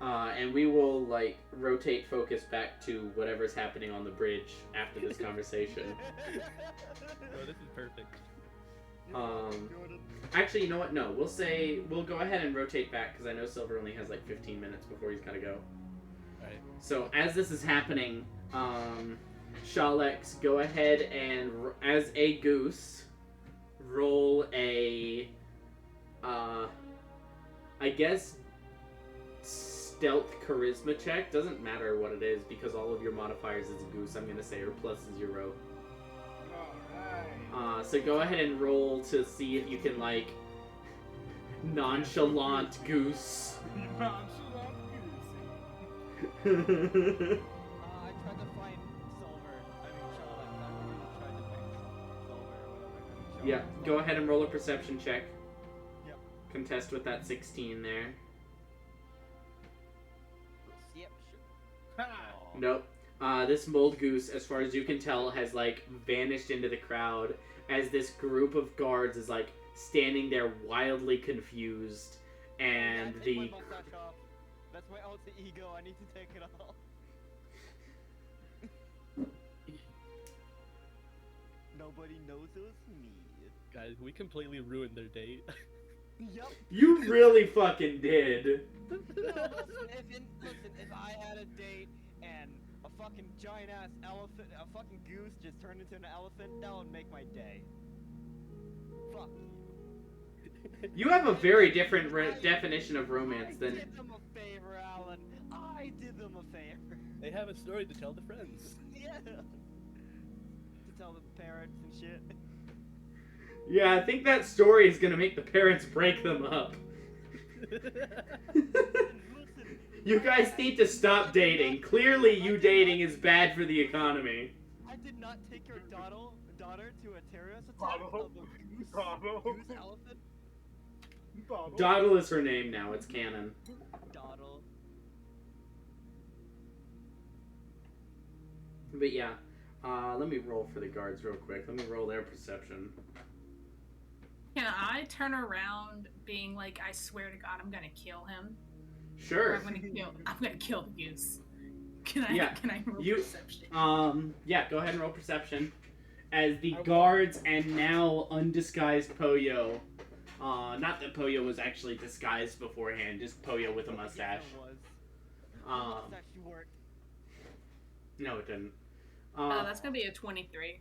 and we will like rotate focus back to whatever's happening on the bridge after this conversation. Oh, this is perfect. Actually, you know what? No, we'll go ahead and rotate back because I know Silver only has like 15 minutes before he's gotta go. Alright. So as this is happening, Shalex, go ahead and as a goose, roll a, I guess, stealth charisma check. Doesn't matter what it is because all of your modifiers is a goose. I'm gonna say, or plus 0. Alright. So go ahead and roll to see if you can like nonchalant goose. Nonchalant I tried to find Silver. I mean, Charlotte. I tried to find Silver or whatever. Yeah, go ahead and roll a perception check. Yep. Contest with that 16 there. Yep, Ha! sure. Nope. This mold goose, as far as you can tell, has like vanished into the crowd as this group of guards is like standing there wildly confused, and Yeah, take the my mustache off. That's my alter ego. I need to take it off. Nobody knows it was me. Guys, we completely ruined their date. Yup. you really fucking did. No, listen, if I had a date and a fucking giant ass elephant, a fucking goose just turned into an elephant, that would make my day. Fuck you. You have a very different definition of romance I than. did them a favor, Alan. I did them a favor. They have a story to tell the friends. Yeah. To tell the parents and shit. Yeah, I think that story is gonna make the parents break them up. Listen, You guys need to stop dating. Clearly, you dating is bad for the economy. I did not take your daughter to a terrorist attack Doddle. of a goose, Doddle. goose elephant. Doddle. Doddle is her name now. It's canon. Doddle. But yeah, let me roll for the guards real quick. Let me roll their perception. Can I turn around being like, I swear to God, I'm gonna kill him? Or Sure. I'm gonna kill the goose. Can I Yeah, roll you- perception? Yeah, go ahead and roll perception. As the guards and now undisguised Poyo, not that Poyo was actually disguised beforehand, just Poyo with a mustache. It was. Um, Mustache worked. No, it didn't. That's gonna be a 23.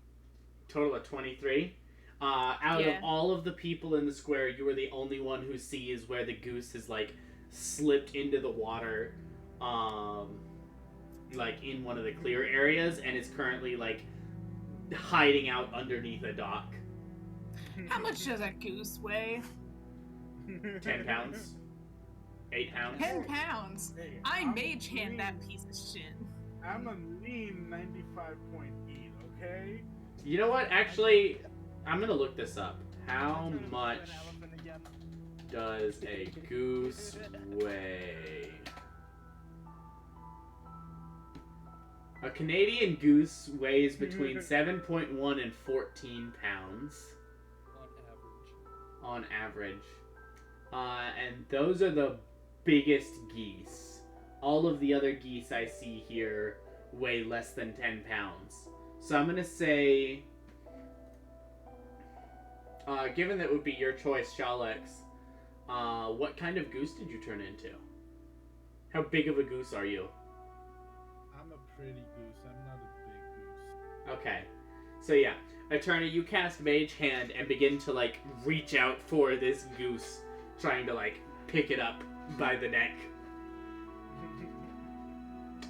Total of 23. Out Yeah. of all of the people in the square, you are the only one who sees where the goose has like slipped into the water, like in one of the clear areas, and is currently like hiding out underneath a dock. How much does a goose weigh? 10 pounds? 8 pounds? 10 pounds. Hey, I I'm mage hand lean. that piece of shit. I'm a lean 95.8, okay? You know what? Actually, I'm gonna look this up. How Turn into much an elephant again. does a goose weigh? A Canadian goose weighs between 7.1 and 14 pounds On average. on average. And those are the biggest geese. All of the other geese I see here weigh less than 10 pounds. So I'm gonna say, given that it would be your choice, Shalex, what kind of goose did you turn into? How big of a goose are you? I'm a pretty goose. I'm not a big goose. Okay. So yeah, Eterna, you cast Mage Hand and begin to like reach out for this goose, trying to like pick it up by the neck.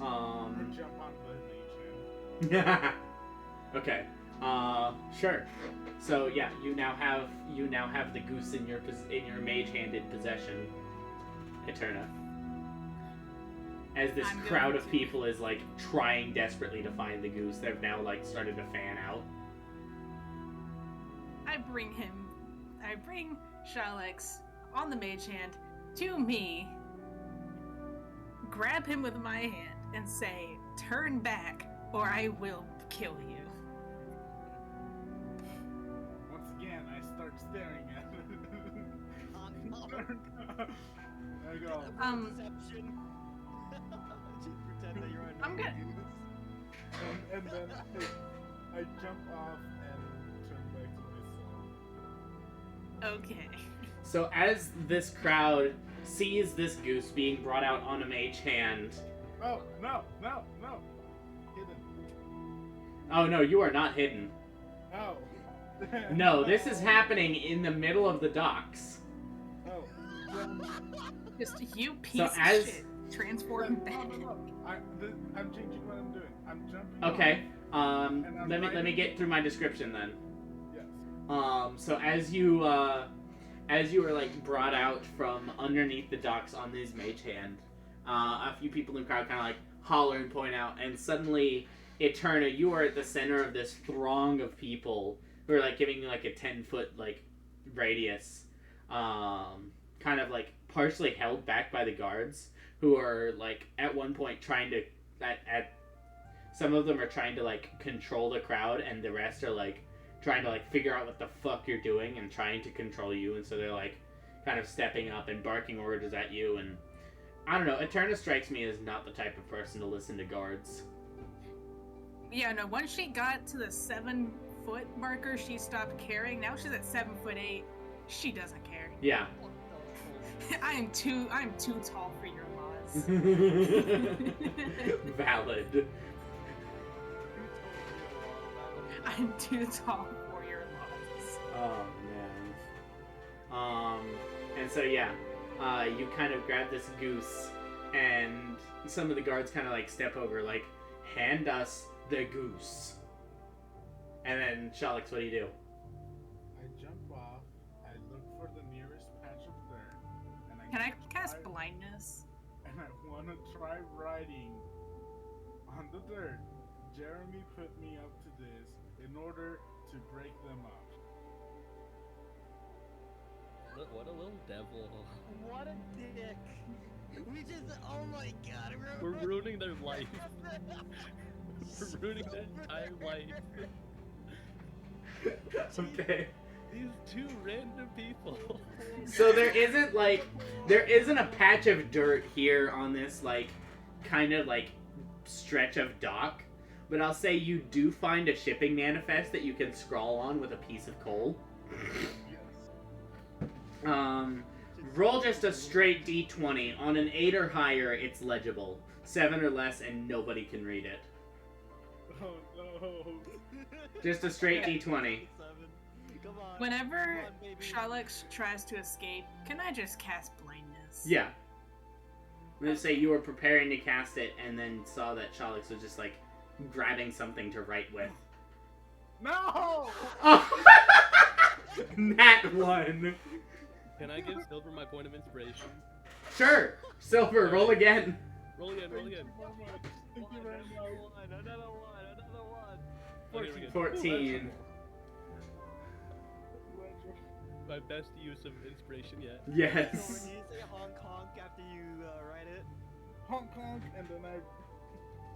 Or jump on the mage hand. Okay. Sure. So yeah, you now have the goose in your mage-handed possession, Eterna. As this I'm crowd going of people is like trying desperately to find the goose, they've now like started to fan out. I bring Shalex on the mage hand to me, grab him with my hand, and say, "Turn back, or I will kill you." Once again, I start staring at it. I go. Deception. Just pretend that you're an I'm good. And then I jump off and turn back to myself. Okay. So as this crowd sees this goose being brought out on a mage hand, Oh, no. Hidden. oh no, you are not hidden. Oh. No, this is happening in the middle of the docks. Oh. Just you piece So of as- shit. Transform back. No. I'm changing what I'm doing. I'm jumping. Okay. I'm Let me get through my description then. Yes. So as you are like brought out from underneath the docks on this mage hand, a few people in the crowd kind of like holler and point out, and suddenly, Eterna, you are at the center of this throng of people who are like giving you like a 10-foot like radius, kind of like partially held back by the guards, who are like at one point trying to some of them are trying to like control the crowd, and the rest are like trying to like figure out what the fuck you're doing and trying to control you, and so they're like kind of stepping up and barking orders at you. And I don't know, Eterna strikes me as not the type of person to listen to guards. Yeah, no, once she got to the 7-foot marker, she stopped caring. Now she's at 7'8". She doesn't care. Yeah. I'm too tall for your laws. Valid. I'm too tall for your laws. Oh man. And so yeah, you kind of grab this goose, and some of the guards kind of like step over, like, hand us the goose. And then Shalex, what do you do? I jump off. I look for the nearest patch of dirt, and Can I cast blindness? And I want to try riding on the dirt. Jeremy put me up to this in order to break them up. What a little devil. What a dick. We just, oh my god. We're ruining their life. We're ruining their entire life. Okay. These two random people. So there isn't a patch of dirt here on this like kind of like stretch of dock, but I'll say you do find a shipping manifest that you can scrawl on with a piece of coal. Roll just a straight D20. On an 8 or higher, it's legible. 7 or less, and nobody can read it. Oh no. Just a straight D20. Come on. Whenever Come on, baby. Shalex tries to escape, can I just cast blindness? Yeah. I'm gonna say you were preparing to cast it, and then saw that Shalex was just like grabbing something to write with. No! Oh! Nat 1. Can I give Silver my point of inspiration? Sure. Silver, roll again. Roll again, roll again. Thank you very much. Another one. Okay, we're good. 14. My best use of inspiration yet. So Yes. when you say Hong Kong after you write it, Hong Kong, and then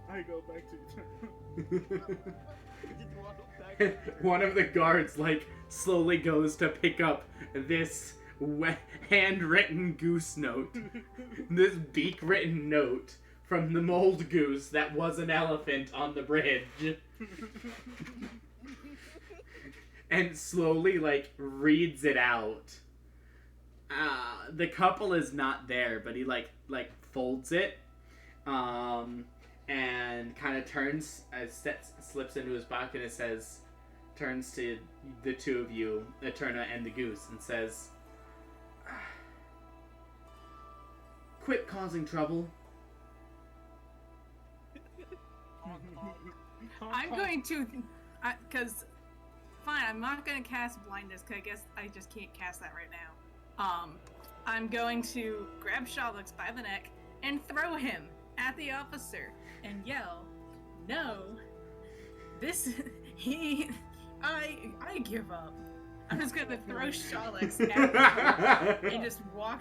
I go back to you just walk back. One of the guards, like, slowly goes to pick up this handwritten goose note. This beak-written note from the mold goose that was an elephant on the bridge. And slowly, like, reads it out. The couple is not there, but he, like folds it. And kind of turns, slips into his pocket and says, turns to the two of you, Eterna and the goose, and says, quit causing trouble. I'm going to, because, fine, I'm not going to cast blindness, because I guess I just can't cast that right now. I'm going to grab Shalux by the neck and throw him at the officer and yell, no, I give up. I'm just going to throw Shalux at him and just walk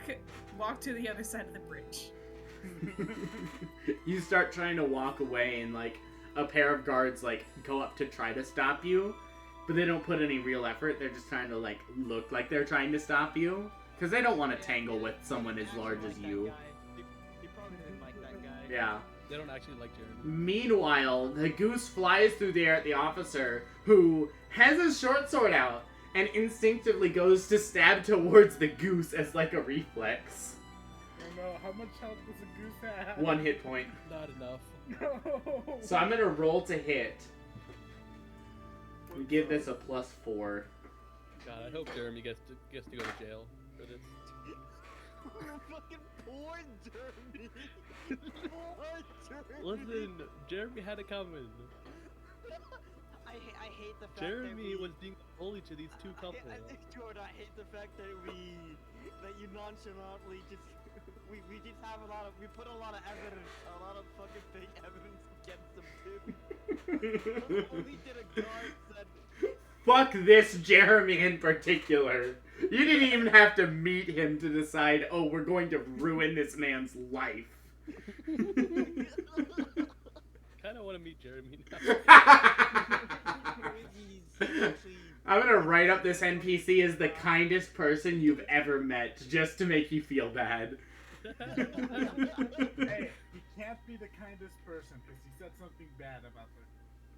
to the other side of the bridge. You start trying to walk away, and like a pair of guards like go up to try to stop you, but they don't put any real effort. They're just trying to like look like they're trying to stop you because they don't want to tangle with someone as large as you. He probably didn't like that guy. Yeah. They don't actually like Jeremy. Meanwhile, the goose flies through the air at the officer, who has his short sword out and instinctively goes to stab towards the goose as like a reflex. Oh no, how much health does a goose have? 1 hit point. Not enough. No. So I'm gonna roll to hit. We give this a +4. God, I hope Jeremy gets to go to jail for this. Fucking poor Jeremy. Poor Jeremy. Listen, Jeremy had it coming. I hate the fact Jeremy that was being a bully to these two couples. Jordan, I hate the fact that you nonchalantly just we just have we put a lot of evidence, a lot of fucking fake evidence against them too. Only did a guard said. Fuck this Jeremy in particular. You didn't even have to meet him to decide, oh, we're going to ruin this man's life. Kinda wanna meet Jeremy now. I'm gonna write up this NPC as the kindest person you've ever met, just to make you feel bad. Hey, he can't be the kindest person because he said something bad about the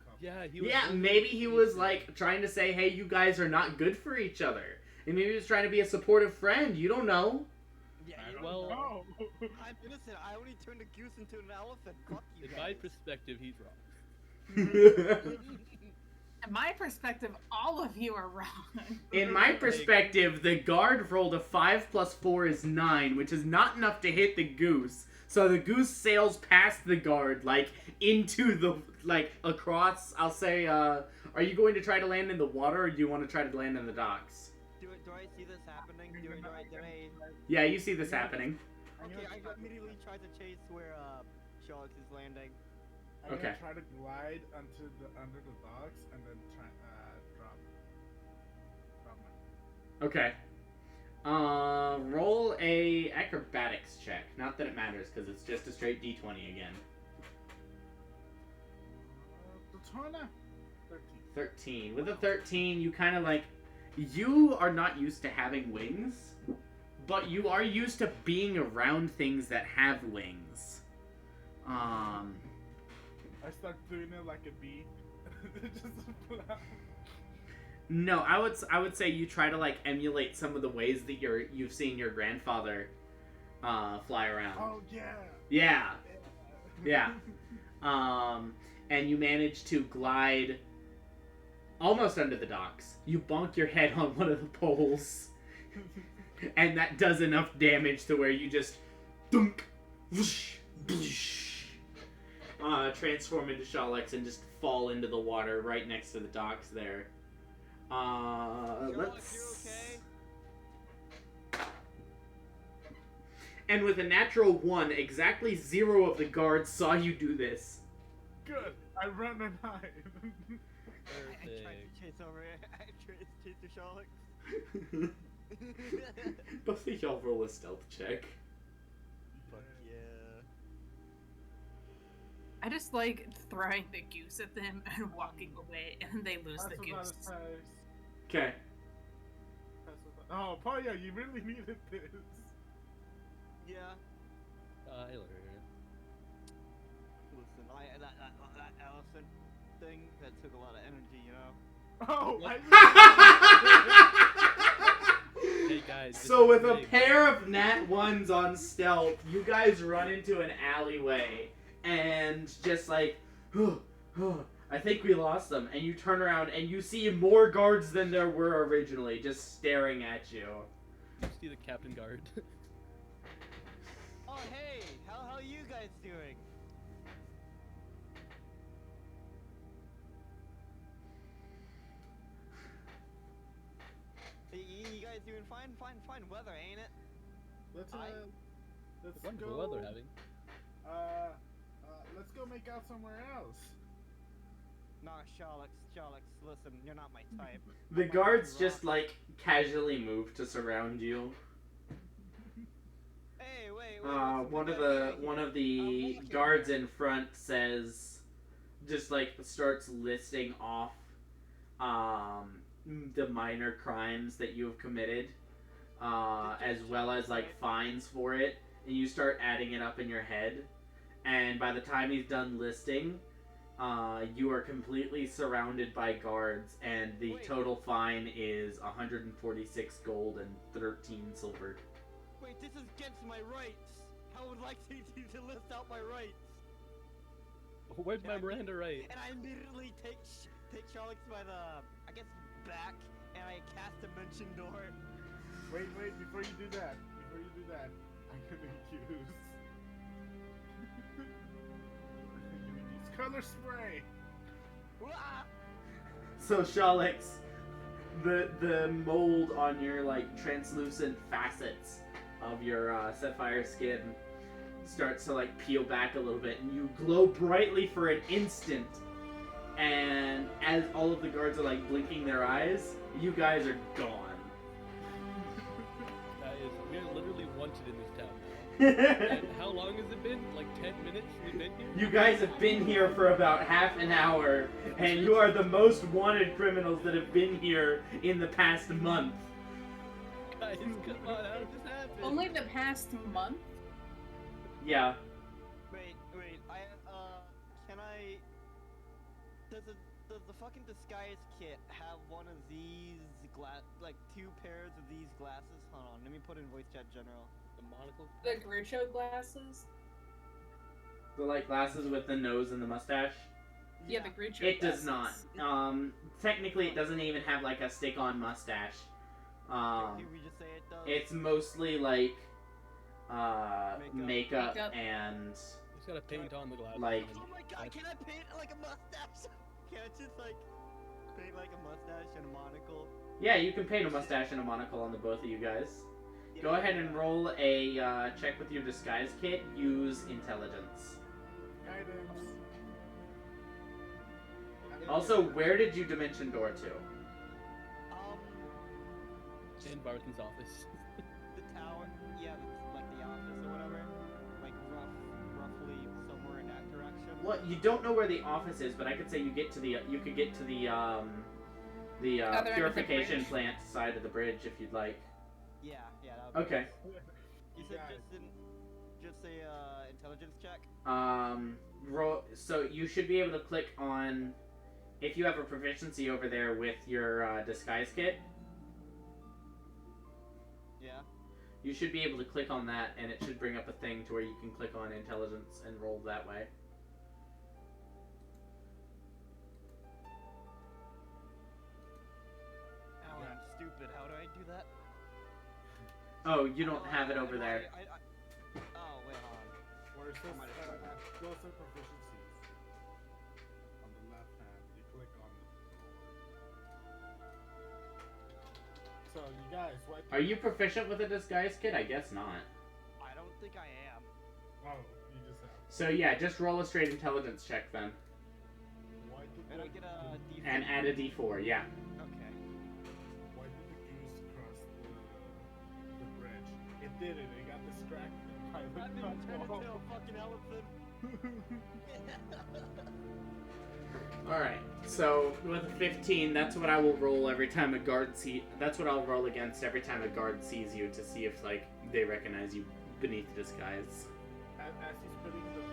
couple. Yeah, he was. Yeah, maybe he was like trying to say, hey, you guys are not good for each other. And maybe he was trying to be a supportive friend, you don't know. Yeah, I don't Well- know. I'm innocent. I only turned a goose into an elephant. Fuck you In guys. my perspective, he's wrong. In my perspective, all of you are wrong. In my perspective, the guard rolled a 5 + 4 is 9, which is not enough to hit the goose. So the goose sails past the guard, like, into the, like, across, I'll say, are you going to try to land in the water, or do you want to try to land in the docks? Do I see this happening? Do I? Yeah, you see this happening. Okay, I immediately try to chase where Sharks is landing. I'm Okay. gonna try to glide under the docks and then try drop my. Okay. Roll a acrobatics check. Not that it matters, because it's just a straight d20 again. Platona? 13. With a 13, you kind of like... You are not used to having wings, but you are used to being around things that have wings. I start doing it like a bee. Just fly. No, I would say you try to like emulate some of the ways that you've seen your grandfather fly around. Oh yeah. Yeah. Yeah. And you manage to glide almost under the docks. You bonk your head on one of the poles, and that does enough damage to where you just dunk, whoosh, whoosh, transform into Shalix and just fall into the water right next to the docks there. Let's. you okay? And with a natural 1, exactly 0 of the guards saw you do this. Good. I run and hide. I tried to chase over it. I tried to chase the Sherlock. Both of y'all roll a stealth check. Fuck yeah. I just like throwing the goose at them and walking away, and they lose the goose. Okay. Oh, Polya, you really needed this. Yeah. Tyler. Listen, that elephant thing, that took a lot of energy, you know? Oh, Hey guys. So with a pair of nat 1s on stealth, you guys run into an alleyway and just like, I think we lost them. And you turn around and you see more guards than there were originally just staring at you. You see the captain guard. Oh, hey! How are you guys doing? You guys doing fine weather, ain't it? Let's Wonderful go. weather having. Let's go make out somewhere else. Nah, Sherlock, listen, you're not my type. The guards just like casually move to surround you. Hey, wait. One of the guards in front says, just like starts listing off the minor crimes that you have committed, as well as like fines for it, and you start adding it up in your head, and by the time he's done listing, you are completely surrounded by guards, and the total fine is 146 gold and 13 silver. Wait, this is against my rights. I would like to list out my rights. Where's my Miranda right? And I immediately take Sherlock by the, I guess, back, and I cast Dimension Door. Wait, before you do that, I'm gonna use color spray. Wah! So Shalix, the mold on your like translucent facets of your sapphire skin starts to like peel back a little bit, and you glow brightly for an instant. And as all of the guards are like blinking their eyes, you guys are gone. We're literally wanted in this town now. And how long has it been? Like 10 minutes we've been here? You guys have been here for about half an hour, and you are the most wanted criminals that have been here in the past month. Guys, come on, how did this happen? Only the past month? Yeah. Wait, can I... Does the fucking disguise kit have one of these like 2 pairs of these glasses? Hold on, let me put in voice chat general. The monocle? The Groucho glasses? The like glasses with the nose and the mustache? Yeah, the Groucho It glasses. does not. Technically it doesn't even have like a stick-on mustache. Can we just say it does? It's mostly like makeup and Just gotta paint on the glasses. like Oh my god, can I paint like a mustache? Can I just like paint like a mustache and a monocle? yeah, you can paint a mustache and a monocle on the both of you guys. Yeah, Go ahead and roll a check with your disguise kit. Use intelligence. Guidance. Also, where did you dimension door to? In Barton's office. The tower, yeah, like the office or whatever. Like roughly somewhere in that direction. Well, you don't know where the office is, but I could say you could get to the Other end of the purification bridge. plant side of the bridge if you'd like. Yeah, that would be Okay. You said just a intelligence check? Roll. So you should be able to click on if you have a proficiency over there with your disguise kit. Yeah. You should be able to click on that, and it should bring up a thing to where you can click on intelligence and roll that way. Oh, I'm stupid. How do I do that? Oh, you don't have it over there. Oh, wait, hold on. Where's I might have done that. closer proficiencies? On the left hand, you click on the door. So, you guys, what? Are you proficient with a disguise kit? I guess not. I don't think I am. Oh, you just have. So yeah, just roll a straight intelligence check then. Why did And I get a D4. And add a d4, yeah. Okay. Why did the goose cross the bridge? It didn't. It got distracted by the I've been turned into tunnel. a fucking elephant. Alright, so with a 15, that's what I will roll every time a guard that's what I'll roll against every time a guard sees you to see if, like, they recognize you beneath the disguise. As he's putting the thing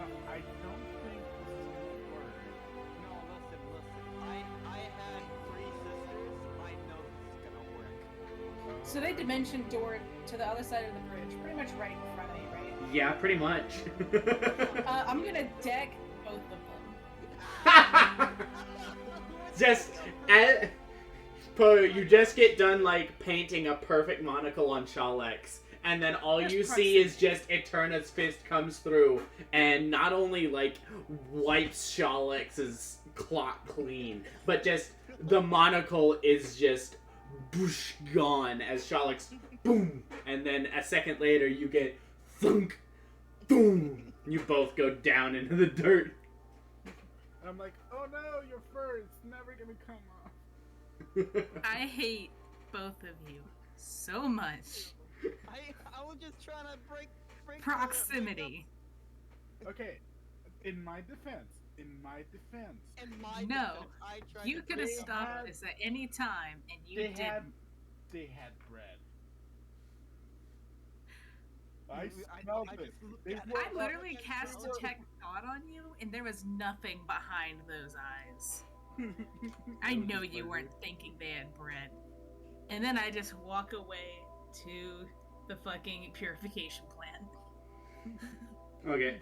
on me, I don't think this is gonna work. No, listen. I had 3 sisters. I know this is gonna work. So they dimension door to the other side of the bridge, pretty much right in front of you, right? Yeah, pretty much. I'm gonna deck both of them. Just you just get done like painting a perfect monocle on Shalex, and then all There's you see is just Eterna's fist comes through and not only like wipes Shalex's clock clean, but just the monocle is just boosh gone as Shalex boom, and then a second later you get thunk, boom. You both go down into the dirt. And I'm like, oh no, your fur is never gonna come off. I hate both of you so much. I was just trying to break Proximity. Okay, in my defense, In my No, defense, I tried You to could have break- stopped this at any time, and you they had didn't. bread. I I smelled just it. looked They at it. were I up literally against cast the door. detect thought on you, and there was nothing behind those eyes. I know you weren't thinking they had bread. And then I just walk away to the fucking purification plant. Okay.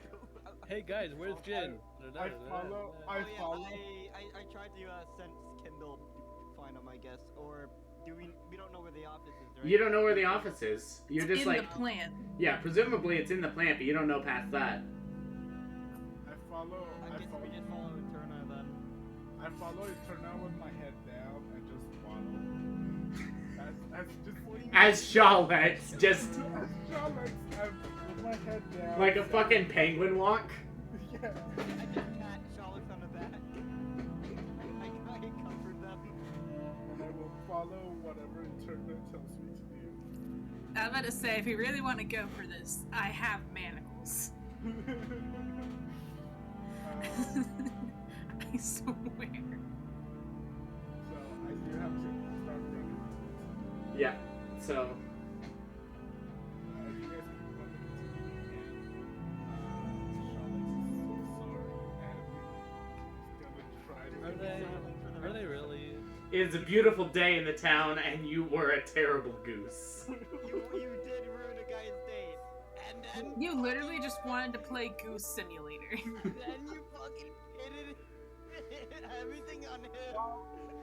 Hey guys, where's Jin? I follow. Oh, I yeah, follow. I tried to sense Kindle to find him, I guess, or do we don't know where the office is, right? You don't know where the office is. You're It's just in like, the plant. yeah, presumably it's in the plant, but you don't know past that. I follow. I guess we just follow Eterna then. I follow Eterna with my head down and just waddle. As Shalex, just As Shalex, I'm with my head down. like a fucking penguin walk. Yeah. I just pat Shalix on the back. I comfort them. And I will follow whatever Eterna tells me to do. I'm about to say, if you really want to go for this, I have manacles. I swear. So I do have to start running. Yeah. So If you guys can want to continue, and Shalex is so sorry, and he's gonna try to. Are they really? it's a beautiful day in the town, and you were a terrible goose. You did ruin a guy's date, and then You literally just wanted to play Goose Simulator. then you fucking pitted everything on him,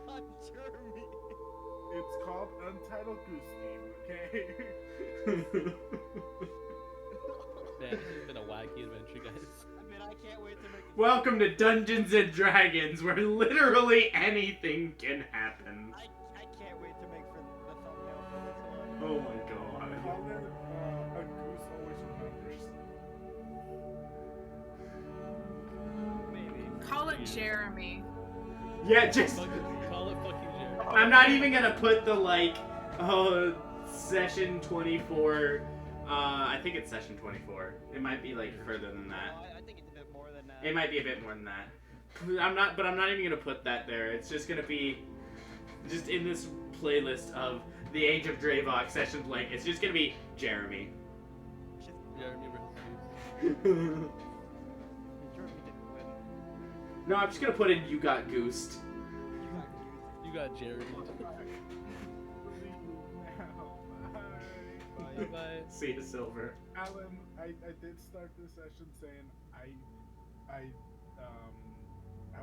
on Jeremy. It's called Untitled Goose Game, okay? Man, this has been a wacky adventure, guys. I mean, I can't wait to make. Welcome to Dungeons and Dragons, where literally anything can happen. I can't wait to make for the thumbnail for this one. Oh my Call god. it a goose always remembers. Maybe. Call it Jeremy. Yeah, just Call it fucking Jeremy. I'm not even gonna put the like, session 24. I think it's session 24. It might be like further than that. I think it's a bit more than that. It might be a bit more than that. I'm not even gonna put that there. It's just gonna be just in this playlist of the Age of Draevok session blank. It's just gonna be Jeremy. Jeremy versus Jeremy didn't win. No, I'm just gonna put in you got goosed. You got You got used. Jeremy. Bye. Bye bye. See you, Silver. Alan, I did start this session saying I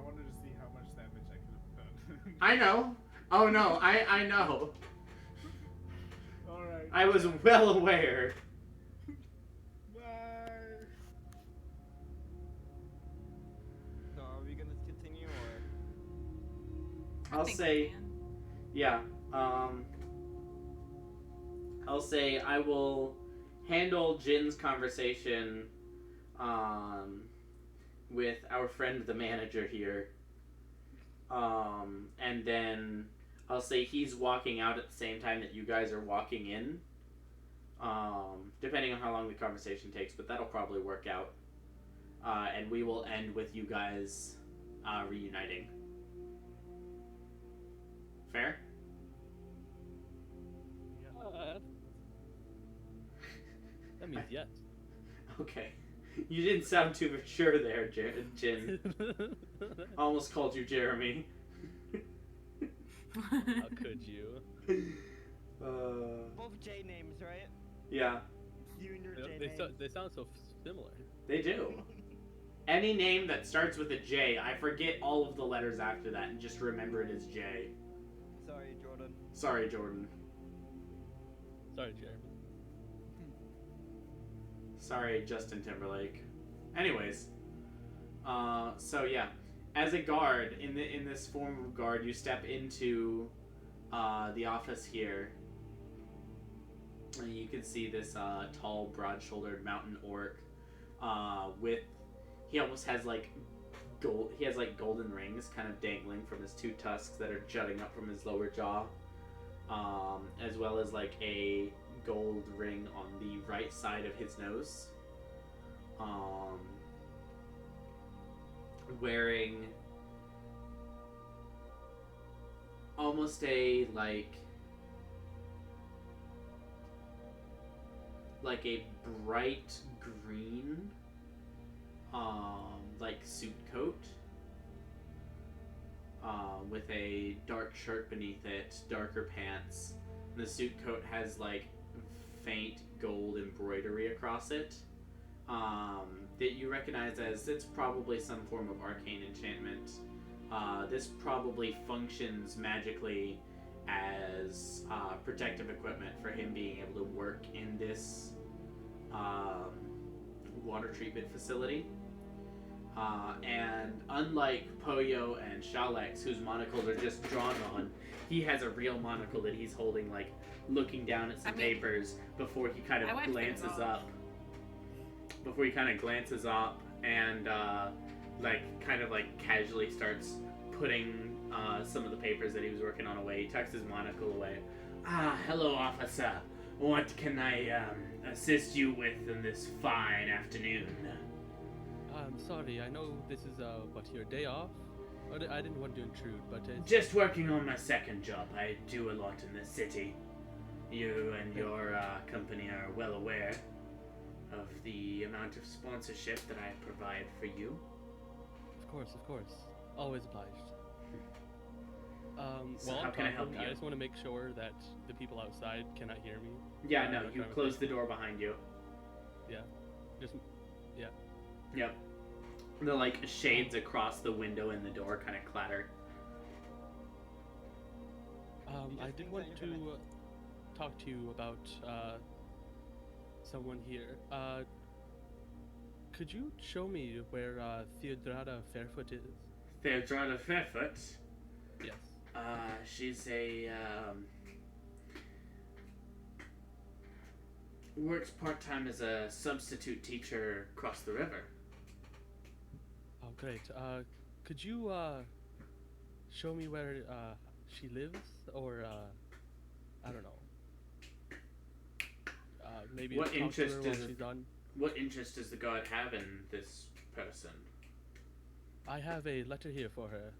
wanted to see how much damage I could have done. I know. Oh no, I know. Alright. I was well aware. Bye. So are we gonna continue or? I I'll think say, we can. yeah. I'll say I will handle Jin's conversation with our friend the manager here. And then I'll say he's walking out at the same time that you guys are walking in. Depending on how long the conversation takes, but that'll probably work out. And we will end with you guys reuniting. Fair? That means yes. Okay. You didn't sound too sure there, Jin. Almost called you Jeremy. How could you? Both J names, right? Yeah, You and your J names. They sound so similar. they do. Any name that starts with a J, I forget all of the letters after that and just remember it as J. Sorry, Jordan. Sorry, Jordan. Sorry, Jeremy. Sorry, Justin Timberlake. Anyways, so yeah, as a guard in this form of guard, you step into the office here. And you can see this tall, broad-shouldered mountain orc he almost has like golden rings kind of dangling from his two tusks that are jutting up from his lower jaw, as well as like a gold ring on the right side of his nose. Wearing almost a like a bright green like suit coat with a dark shirt beneath it, darker pants. The suit coat has like faint gold embroidery across it that you recognize as it's probably some form of arcane enchantment. This probably functions magically as protective equipment for him being able to work in this water treatment facility. And unlike Poyo and Shalex, whose monocles are just drawn on, he has a real monocle that he's holding, like, looking down at some papers before he kind of glances up. Before he kind of glances up and, kind of casually starts putting some of the papers that he was working on away. He tucks his monocle away. Ah, hello, officer. What can I assist you with in this fine afternoon? I'm sorry, I know this is, your day off? I didn't want to intrude, but it's... Just working on my second job. I do a lot in the city. You and your company are well aware of the amount of sponsorship that I provide for you. Of course. Always obliged. So how can I help you? I just want to make sure that the people outside cannot hear me. Yeah, no, you close the door behind you. Yeah. Yeah. Yep. The, shades across the window and the door kind of clatter. I did want to talk to you about, someone here. Could you show me where, Theodrada Fairfoot is? Theodrada Fairfoot? Yes. She's a, works part-time as a substitute teacher across the river. Oh, great. Could you, show me where, she lives? Or, I don't know. Maybe What interest What interest does the god have in this person? I have a letter here for her.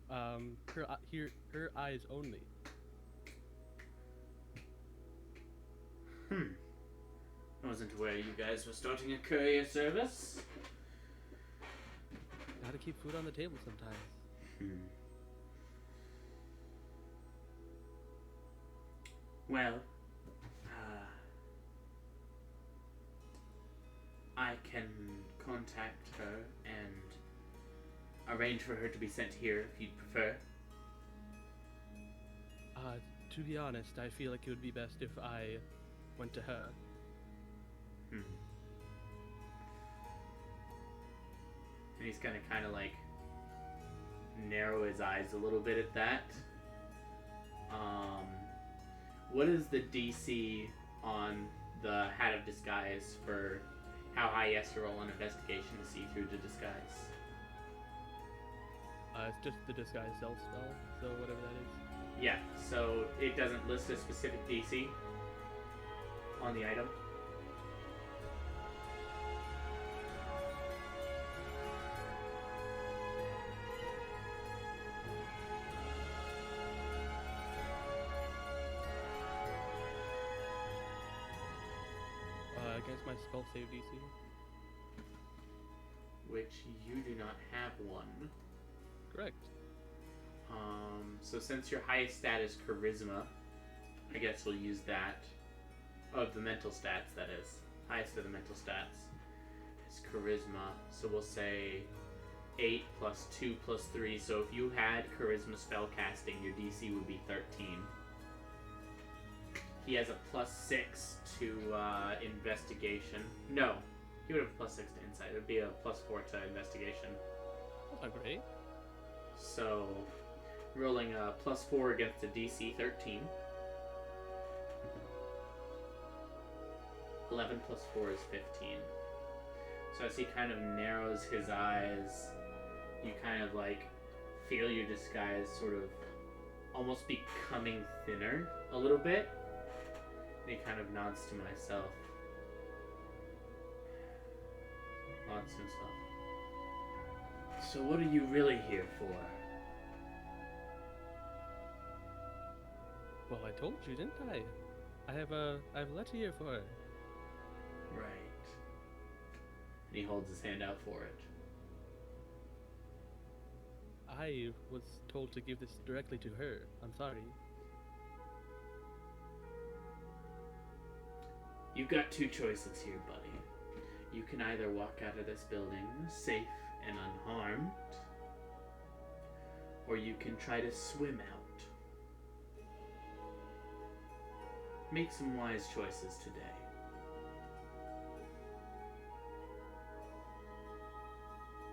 Her eyes only. I wasn't aware you guys were starting a courier service. Gotta keep food on the table sometimes. Well, I can contact her and arrange for her to be sent here if you'd prefer. To be honest, I feel like it would be best if I went to her. And he's gonna kind of narrow his eyes a little bit at that. What is the DC on the Hat of Disguise for how high he has to roll on investigation to see through the disguise? It's just the disguise self spell, so whatever that is. Yeah, so it doesn't list a specific DC on the item. Against my spell save DC. Which you do not have one. Correct. So since your highest stat is Charisma, I guess we'll use that. Of the mental stats, that is. Highest of the mental stats is Charisma. So we'll say 8 plus 2 plus 3. So if you had Charisma spell casting, your DC would be 13. He has a plus 6 to investigation. No, he would have a plus 6 to insight. It would be a plus 4 to investigation. That's not great. So, rolling a plus 4 against a DC 13. 11 plus 4 is 15. So as he kind of narrows his eyes, you kind of like feel your disguise sort of almost becoming thinner a little bit. And he kind of nods to himself. So what are you really here for? Well, I told you, didn't I? I have a letter here for her. Right. And he holds his hand out for it. I was told to give this directly to her. I'm sorry. You've got two choices here, buddy. You can either walk out of this building safe and unharmed, or you can try to swim out. Make some wise choices today.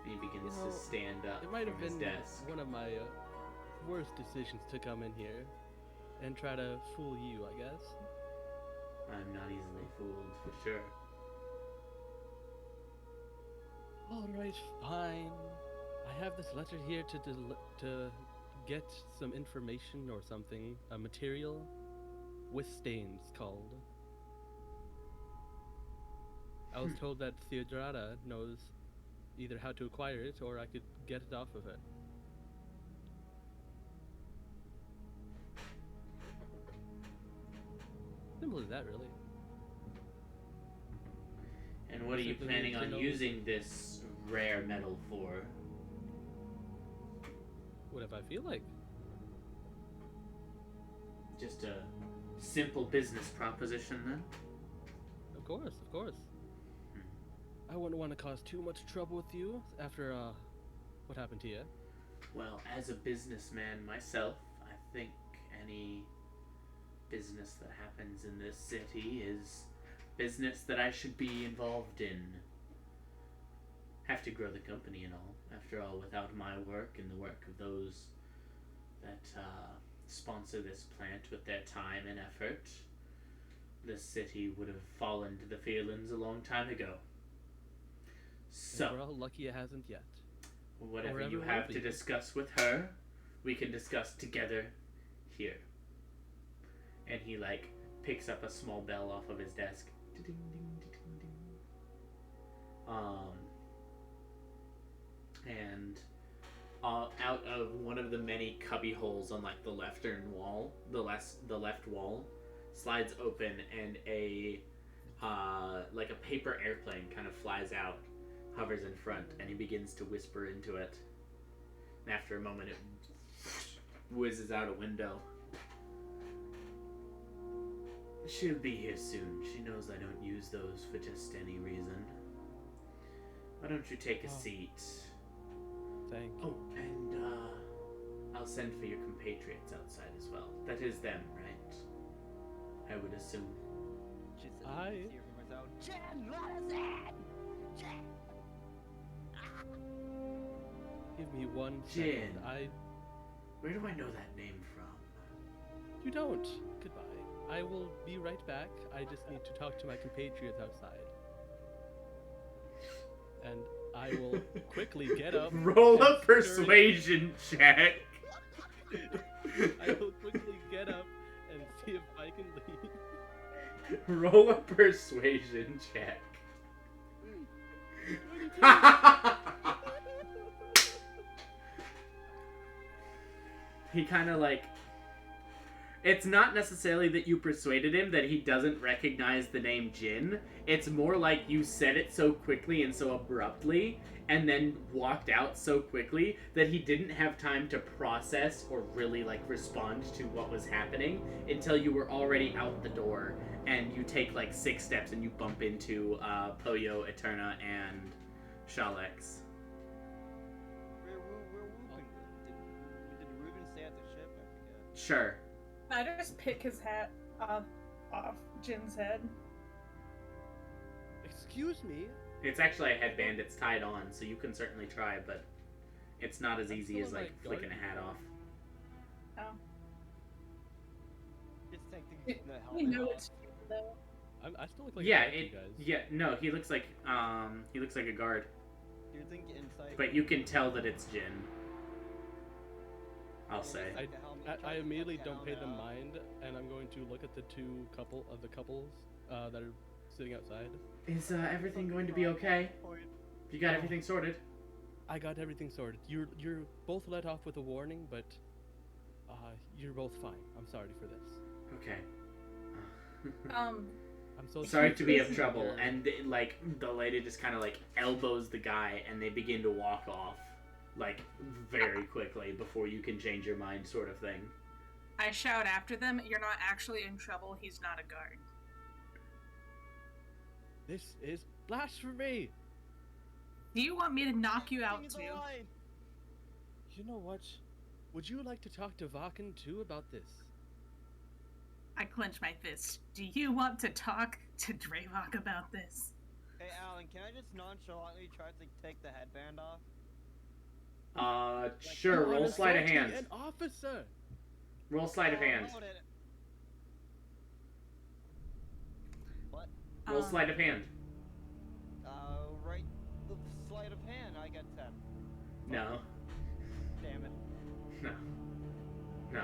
He begins to stand up It might have from his been desk. one of my worst decisions to come in here and try to fool you, I guess. I'm not easily fooled, for sure. Alright, fine. I have this letter here to get some information or something. A material with stains called. I was told that Theodrada knows either how to acquire it or I could get it off of it. Simple as that, really. And what are you Simply planning to on know- using this rare metal for? Whatever I feel like. Just a simple business proposition, then? Of course, of course. I wouldn't want to cause too much trouble with you after what happened to you. Well, as a businessman myself, I think any business that happens in this city is business that I should be involved in. Have to grow the company and all. After all, without my work and the work of those that sponsor this plant with their time and effort, this city would have fallen to the feelings a long time ago. So, And we're all lucky it hasn't yet. whatever Or ever you will have be. to discuss with her, we can discuss together here. And he like picks up a small bell off of his desk. And out of one of the many cubby holes on like the left wall, the left wall slides open, and a like a paper airplane kind of flies out, hovers in front, and he begins to whisper into it. And after a moment, it whizzes out a window. She'll be here soon. She knows I don't use those for just any reason. Why don't you take a seat? Thank you. Oh, and I'll send for your compatriots outside as well. That is them, right? I would assume. Just I- hear from myself. Jen, let us in! Jen! Give me one Jin. second. Where do I know that name from? You don't. Goodbye. I will be right back. I just need to talk to my compatriots outside. And I will quickly get up. Roll a and persuasion check. I will quickly get up and see if I can leave. Roll a persuasion check. He kind of like... It's not necessarily that you persuaded him that he doesn't recognize the name Jin. It's more like you said it so quickly and so abruptly and then walked out so quickly that he didn't have time to process or really like respond to what was happening until you were already out the door and you take like 6 steps and you bump into Poyo, Eterna, and Shalex. We're whooping. Did Ruben stay at the ship? I forget. Sure. I just pick his hat off Jin's head. Excuse me? It's actually a headband. It's tied on, so you can certainly try, but it's not as easy as like flicking a hat off. Oh. Just take the We helmet know off. it's Jin, though. I still look like Yeah, a you guys. no, he looks like a guard, Do you think insight? but you can tell that it's Jin. I'll say. I immediately don't pay them mind, and I'm going to look at the couples that are sitting outside. Is everything going to be okay? You got everything sorted? I got everything sorted. You're both let off with a warning, but you're both fine. I'm sorry for this. Okay. I'm so Sorry to be of trouble. And like the lady just kind of like elbows the guy, and they begin to walk off, like very quickly before you can change your mind, sort of thing. I shout after them, "You're not actually in trouble. He's not a guard." This is blasphemy! Do you want me to knock you out too? You know what? Would you like to talk to Vakken too about this? I clench my fist. Do you want to talk to Draevok about this? Hey Alan, can I just nonchalantly try to take the headband off? Sure. Roll sleight of hand. An officer. Roll sleight of hand. What? Roll sleight of hand. Right. The sleight of hand. I got 10. No. Damn it. No. No.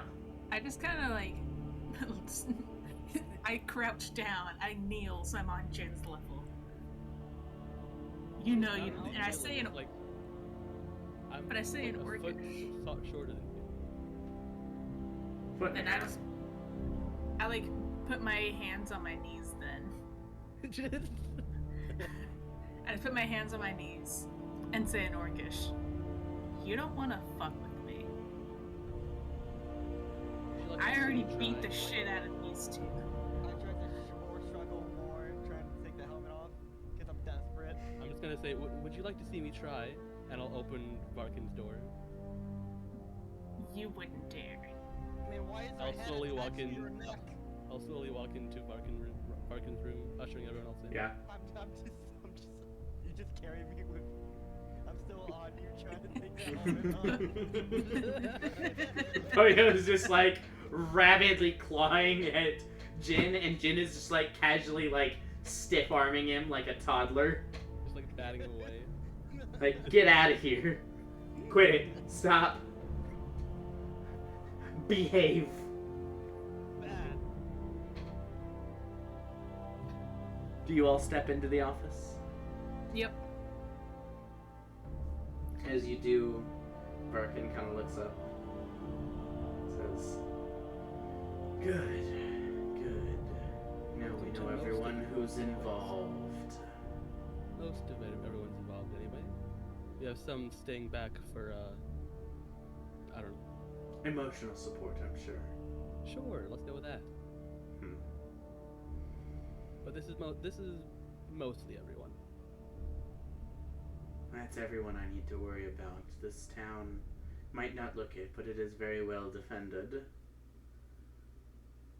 I just kind of like... I crouch down. I kneel so I'm on Jin's level. You know you... And I say in... Like, But I say in a foot Orcish. shorter than you. Foot and And a I half. just... I like put my hands on my knees then. I put my hands on my knees and say in Orcish, "You don't want to fuck with me. I already beat the shit out of these two." I tried to struggle more, trying to take the helmet off, because I'm desperate. I'm just gonna say, would you like to see me try? And I'll open Varkin's door. You wouldn't dare. I mean, why is I'll my head slowly walk attached to in. your neck? I'll slowly walk into Varkin's room, ushering everyone else in. Yeah. I'm just, you just carry me with, I'm still on you trying to take the helmet off. Poyo's just like rabidly clawing at Jin, and Jin is just like casually like stiff arming him like a toddler. Just like batting him away. Like, get out of here. Quit it. Stop. Behave. Bad. Do you all step into the office? Yep. As you do, Birkin kind of looks up. Says, "Good, good. Now we know everyone who's involved." Most of everyone's involved anyway. We have some staying back for, I don't know. Emotional support, I'm sure. Sure, let's go with that. But this is mostly everyone. That's everyone I need to worry about. This town might not look it, but it is very well defended.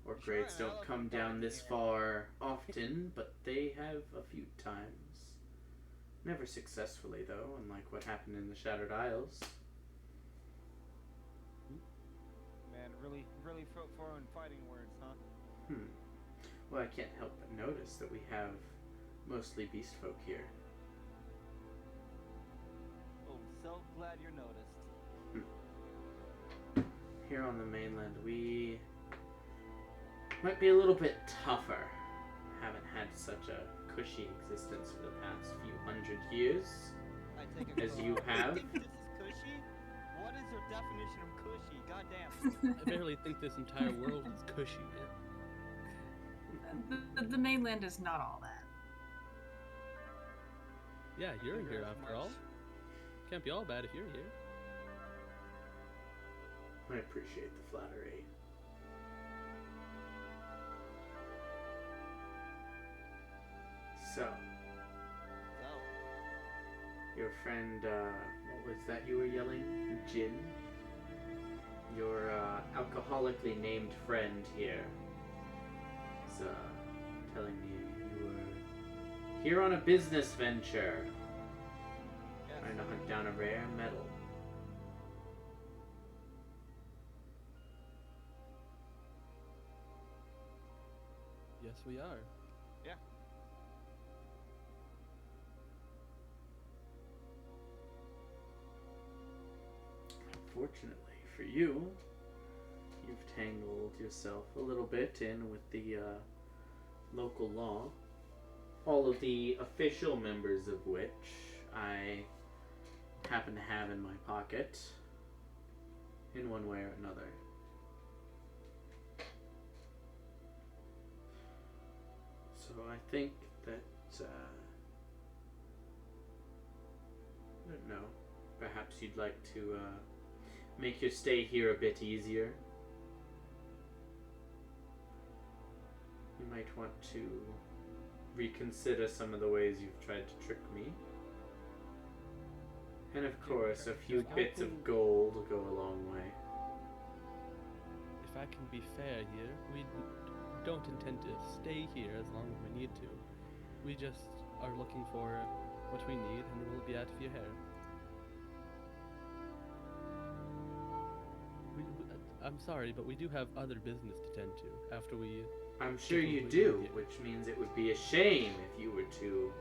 Orc Sure, raids and I don't look come back down this here. far often, but they have a few times. Never successfully, though, unlike what happened in the Shattered Isles. Man, really throwing fighting words, huh? Well, I can't help but notice that we have mostly beast folk here. Oh, so glad you're noticed. Here on the mainland, we might be a little bit tougher. Haven't had such a cushy existence for the past few hundred years I take a as you have. You think this is cushy? What is your definition of cushy? Goddamn. I barely think this entire world is cushy. The mainland is not all that. Yeah, you're here after all. Can't be all bad if you're here. I appreciate the flattery. So, your friend, what was that you were yelling? Jin? Your alcoholically named friend here is telling me you were here on a business venture, trying to hunt down a rare metal. Yes, we are. Yeah. Fortunately for you, you've tangled yourself a little bit in with the local law, all of the official members of which I happen to have in my pocket in one way or another. So I think that, I don't know, perhaps you'd like to make your stay here a bit easier. You might want to reconsider some of the ways you've tried to trick me. And of course, a few bits of gold will go a long way. If I can be fair here, we don't intend to stay here as long as we need to. We just are looking for what we need, and we'll be out of your hair. I'm sorry, but we do have other business to tend to after we... I'm sure you do, which means it would be a shame if you were to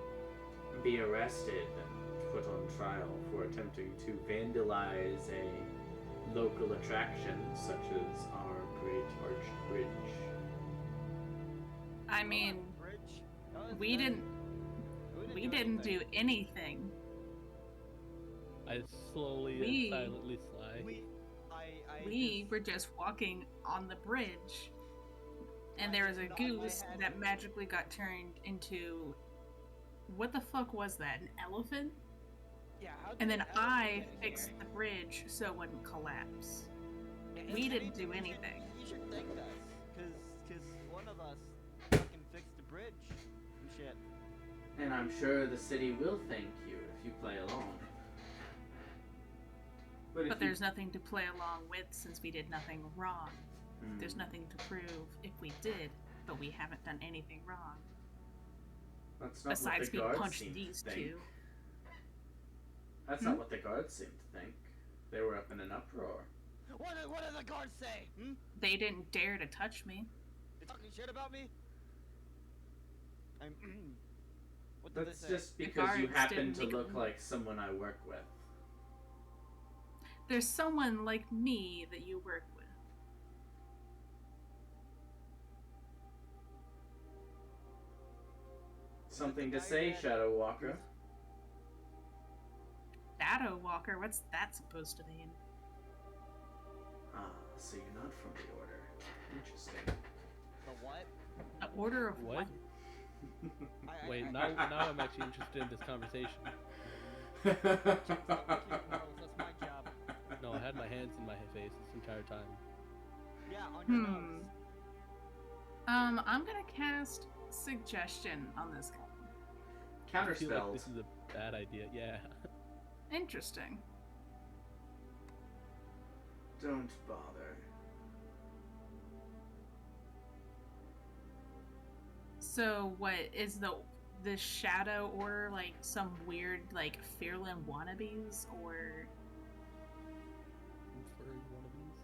be arrested and put on trial for attempting to vandalize a local attraction such as our great arched bridge. I mean, we didn't do anything. I slowly and silently sigh. We were just walking on the bridge, and there was a goose that magically got turned into... What the fuck was that? An elephant? Yeah. And then I fixed the bridge so it wouldn't collapse. We didn't do anything. You should thank us, cause one of us fucking fixed the bridge and shit. And I'm sure the city will thank you if you play along. But there's nothing to play along with since we did nothing wrong. There's nothing to prove if we did, but we haven't done anything wrong. That's not Besides, what the we guards punched seem these to think. two. That's not what the guards seemed to think. They were up in an uproar. What did the guards say? They didn't dare to touch me. They talking shit about me? What did That's they say? just because you guards happen didn't to make look them- like someone I work with. There's someone like me that you work with. Something to say, Shadow Walker? Shadow Walker? What's that supposed to mean? Ah, so you're not from the Order. Interesting. The what? The Order of what? Wait, now I'm actually interested in this conversation. That's my job. No, I had my hands in my face this entire time. Yeah, on your nose. I'm gonna cast Suggestion on this guy. I feel like Counterspelled. this is a bad idea, yeah. Interesting. Don't bother. So what is the Shadow Order, like some weird like Fearlin wannabes, or For one of these.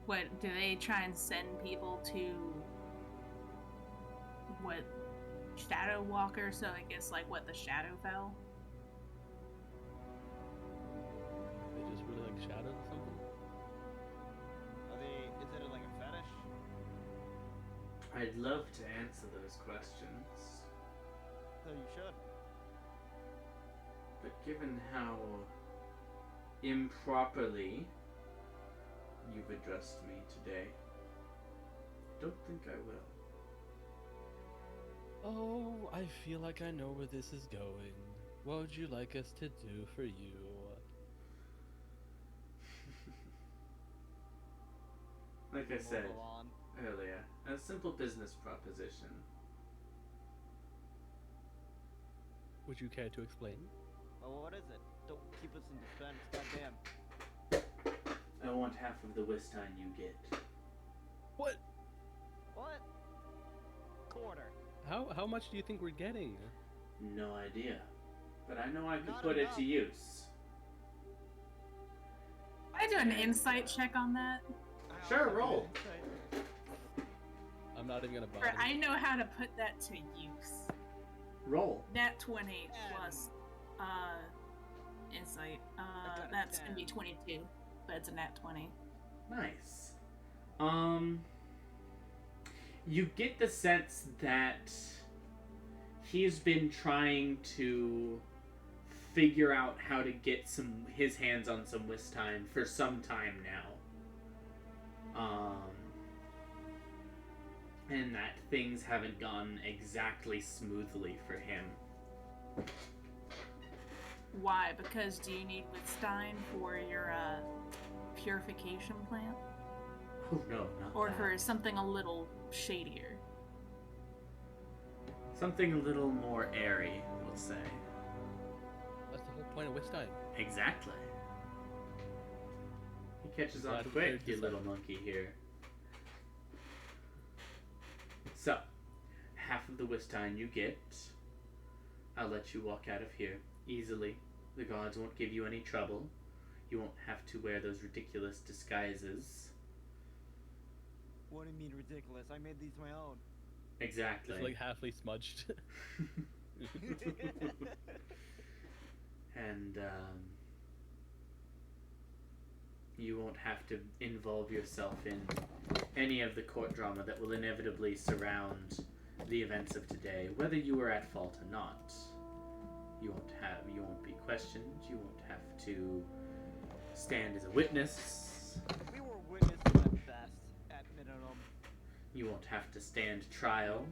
What, do they try and send people to, what, Shadow Walker? So I guess, like, what, the Shadowfell? They just really like shadows or something? Is it like a fetish? I'd love to answer those questions, So you should. but given how improperly you've addressed me today, don't think I will. Oh, I feel like I know where this is going. What would you like us to do for you? Like I said Move along. earlier, a simple business proposition. Would you care to explain? Well, what is it? Don't keep us in suspense, goddamn. I want half of the Wistine you get. What? What? Quarter. How much do you think we're getting? No idea. But I know I could Not put enough. it to use. I do an insight check on that. Sure, roll. I'm not even gonna Or bother. I know how to put that to use. Roll. Nat 20 plus insight. got a That's 10. gonna be 22, but it's a nat 20. Nice. You get the sense that he's been trying to figure out how to get his hands on some Wistine for some time now. And that things haven't gone exactly smoothly for him. Why? Because do you need Withstein for your purification plant? Oh no, not Or that. for something a little shadier? Something a little more airy, we'll say. That's the whole point of Wistine. Exactly. He catches on Glad we quick, cleared you this little up. monkey here. So, half of the Wistine you get, I'll let you walk out of here easily. The gods won't give you any trouble. You won't have to wear those ridiculous disguises. What do you mean ridiculous? I made these my own. Exactly. It's like halfly smudged. And you won't have to involve yourself in any of the court drama that will inevitably surround the events of today, whether you were at fault or not. You won't be questioned. You won't have to stand as a witness. We were witnesses at best, at minimum. You won't have to stand trial,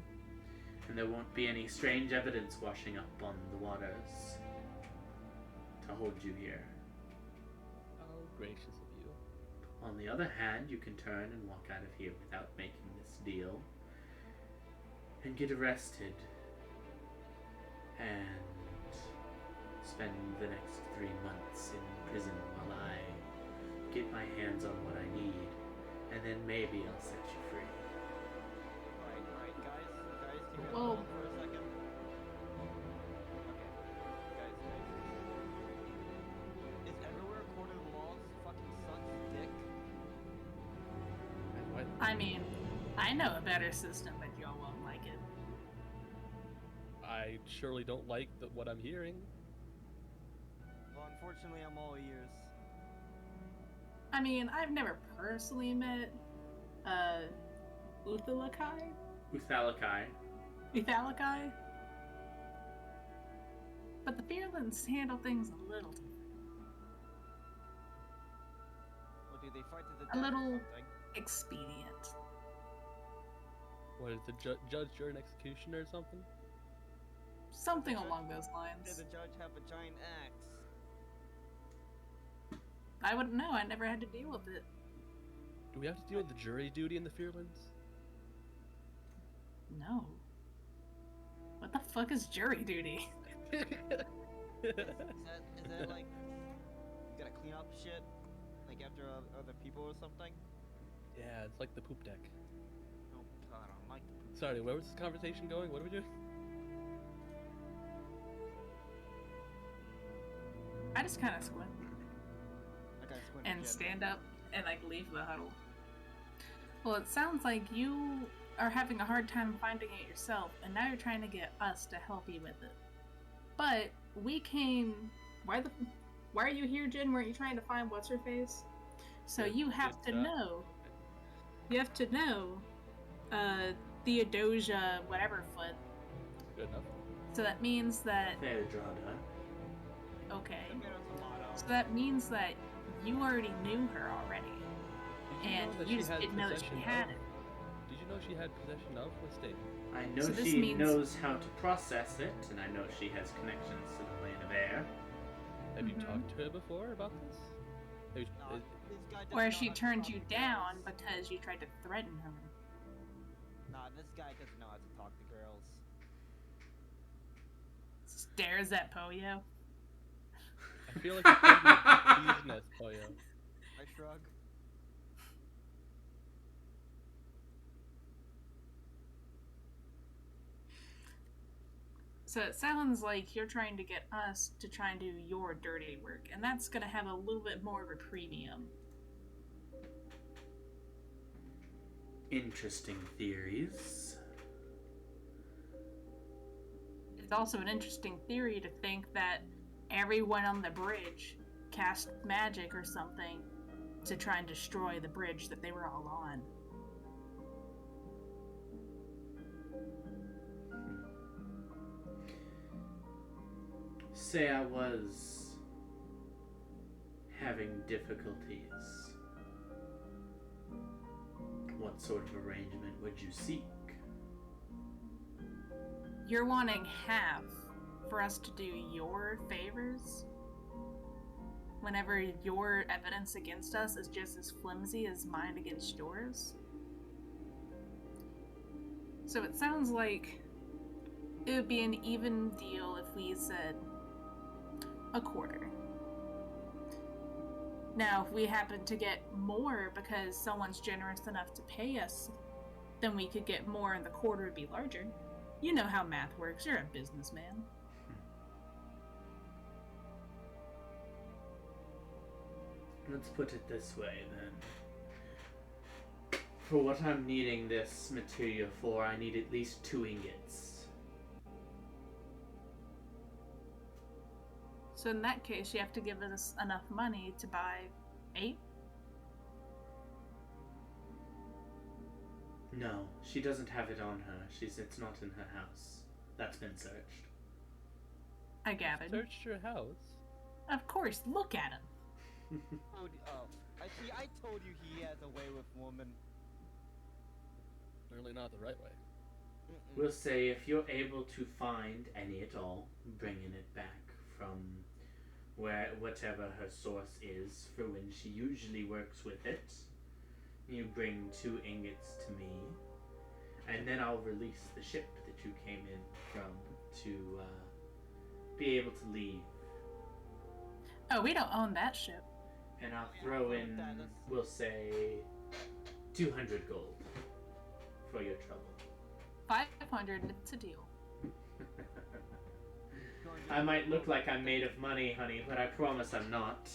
and there won't be any strange evidence washing up on the waters to hold you here. Oh, gracious of you. On the other hand, you can turn and walk out of here without making this deal and get arrested and spend the next 3 months in prison while I get my hands on what I need, and then maybe I'll set you free. Right, guys, do you have Whoa. hold for a second? Okay, guys. Is everywhere according to the laws fucking sucks dick? And what? I mean, I know a better system, but y'all won't like it. I surely don't like what I'm hearing. Well, unfortunately, I'm all ears. I mean, I've never personally met Uthalakai? Uthalakai. Uthalakai? But the Fearlands handle things a little different. Well, do they fight to the A death or little- something? Expedient. What is the judge, jury, and executioner or something? Something along those Did lines. the judge have a giant axe? I wouldn't know, I never had to deal with it. Do we have to deal with the jury duty in the Fearlands? No. What the fuck is jury duty? Is that like you gotta clean up shit, like after other people or something? Yeah, it's like the poop deck. Oh god, I don't like the poop. Sorry, where was this conversation going? What are we doing? I just kind of squint I gotta squint and again. stand up and like leave the huddle. Well, it sounds like you are having a hard time finding it yourself, and now you're trying to get us to help you with it. But we came. Why are you here, Jen? Weren't you trying to find what's her face? So you have to know. You have to know. Theodosia, whatever foot. Good enough. So that means that. Theodrada. Okay. So that means that you already knew her already. And you just didn't know that she had it. Did you know she had possession of the state? I know So she knows how to process it, and I know she has connections to the plane of air. Have you talked to her before about this? Or she turned you down because you tried to threaten her. Nah, this guy doesn't know how to talk to girls. Stares at Poyo. I feel like you're teasing us, Poyo. I shrug. So it sounds like you're trying to get us to try and do your dirty work, and that's gonna have a little bit more of a premium. Interesting theories. It's also an interesting theory to think that everyone on the bridge cast magic or something to try and destroy the bridge that they were all on. Say I was having difficulties. What sort of arrangement would you seek? You're wanting half for us to do your favors? Whenever your evidence against us is just as flimsy as mine against yours? So it sounds like it would be an even deal if we said a quarter. Now, if we happen to get more because someone's generous enough to pay us, then we could get more and the quarter would be larger. You know how math works. You're a businessman. Let's put it this way, then. For what I'm needing this material for, I need at least 2 ingots. So in that case, you have to give us enough money to buy 8? No, she doesn't have it on her. It's not in her house. That's been searched. I gathered. Searched your house? Of course, look at him. I told you he has a way with women. Clearly not the right way. We'll say if you're able to find any at all, bringing it back from whatever her source is for when she usually works with it, you bring 2 ingots to me, and then I'll release the ship that you came in from to be able to leave. Oh, we don't own that ship. And I'll throw in, we'll say, 200 gold for your trouble. 500, it's a deal. I might look like I'm made of money, honey, but I promise I'm not.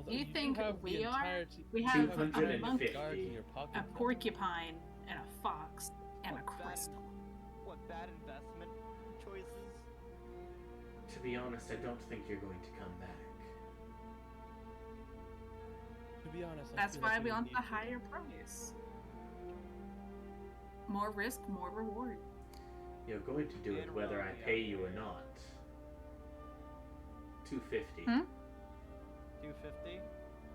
You think we are? We have a monkey, a porcupine, and a fox, and a crystal. What bad investment choices? To be honest, I don't think you're going to come back. To be honest, That's why we want the higher price. More risk, more reward. You're going to do it whether I pay you or not. 250. 250?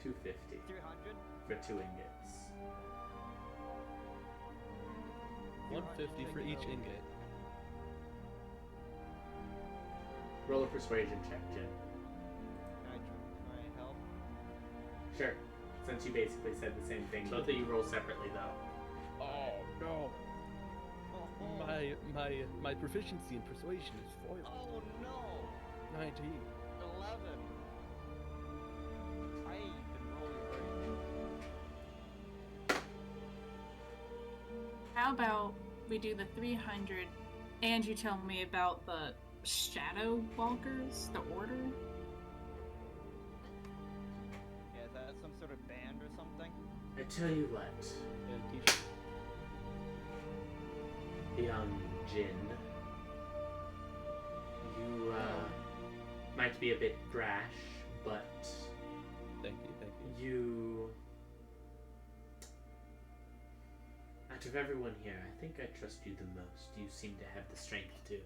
250. 300? For 2 ingots. 150 for each ingot. Roll a persuasion check, Jen. Can I help? Sure. Since you basically said the same thing. Both of you roll separately, though. Oh no! My proficiency in persuasion is foiled. Oh no! 19. 11. I ain't been rolling very good. How about we do the 300, and you tell me about the Shadow Walkers, the Order? Yeah, is that some sort of band I tell you what, And t-shirt. young Jin, you might be a bit brash, but Thank you. you, out of everyone here, I think I trust you the most. You seem to have the strength to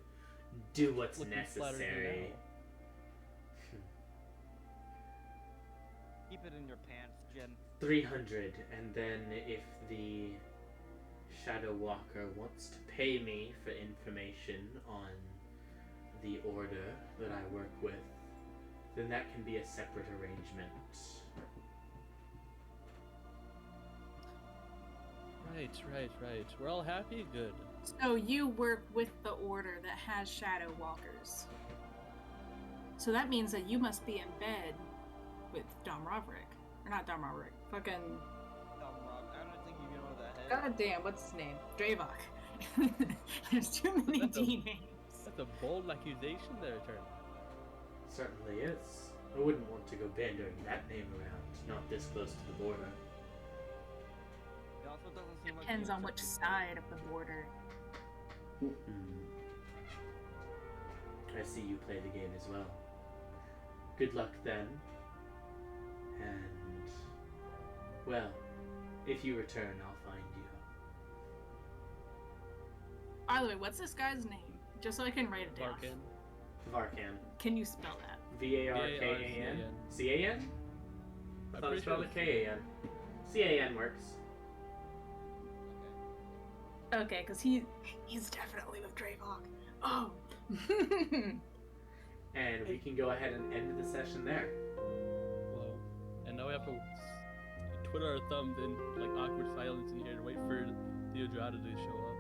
do what's Looking flattered necessary. now. Keep it in your pants, Jin. 300, and then if the Shadow Walker wants to pay me for information on the order that I work with, then that can be a separate arrangement. Right. We're all happy? Good. So you work with the order that has Shadow Walkers. So that means that you must be in bed with Dom Roderick. Or not Dom Roderick. Fucking... Dumb Rob. I don't think you get over that head. God damn, what's his name? Draevok. There's too many That's a- D names. That's a bold accusation there, Attorney. Certainly is. I wouldn't want to go bandering that name around, not this close to the border. It also doesn't seem like Depends you on which accept side of the border. I see you play the game as well. Good luck then. And, well, if you return, I'll find you. By the way, what's this guy's name? Just so I can write it down. Barkin. Varkan. Can you spell that? Varkan? C-A-N? I thought I spelled it K-A-N. C-A-N works. Okay, because he's definitely with Draevok. Oh! And we can go ahead and end the session there. Whoa. And now we have to twiddle our thumbs in like awkward silence in here to wait for Theodrada to show up.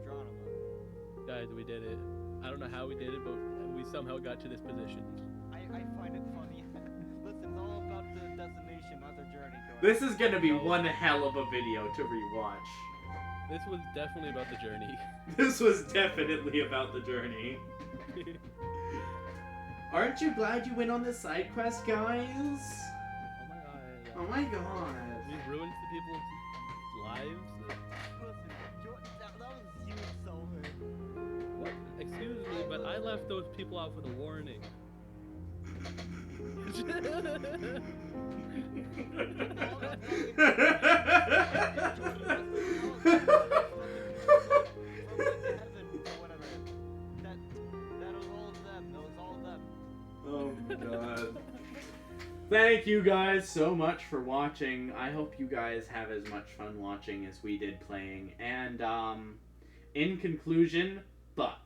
Adronima. Guys, we did it. I don't know how we did it, but we somehow got to this position. I find it funny. Listen, it's all about the destination, not the journey. This is gonna be one hell of a video to rewatch. This was definitely about the journey. This was definitely about the journey. Aren't you glad you went on this side quest, guys? Oh my god. Oh my god. We ruined the people's lives. Listen, that was you, Silver. What? Excuse me, but I left those people out with a warning. Oh my god. Thank you guys so much for watching. I hope you guys have as much fun watching as we did playing. And in conclusion, but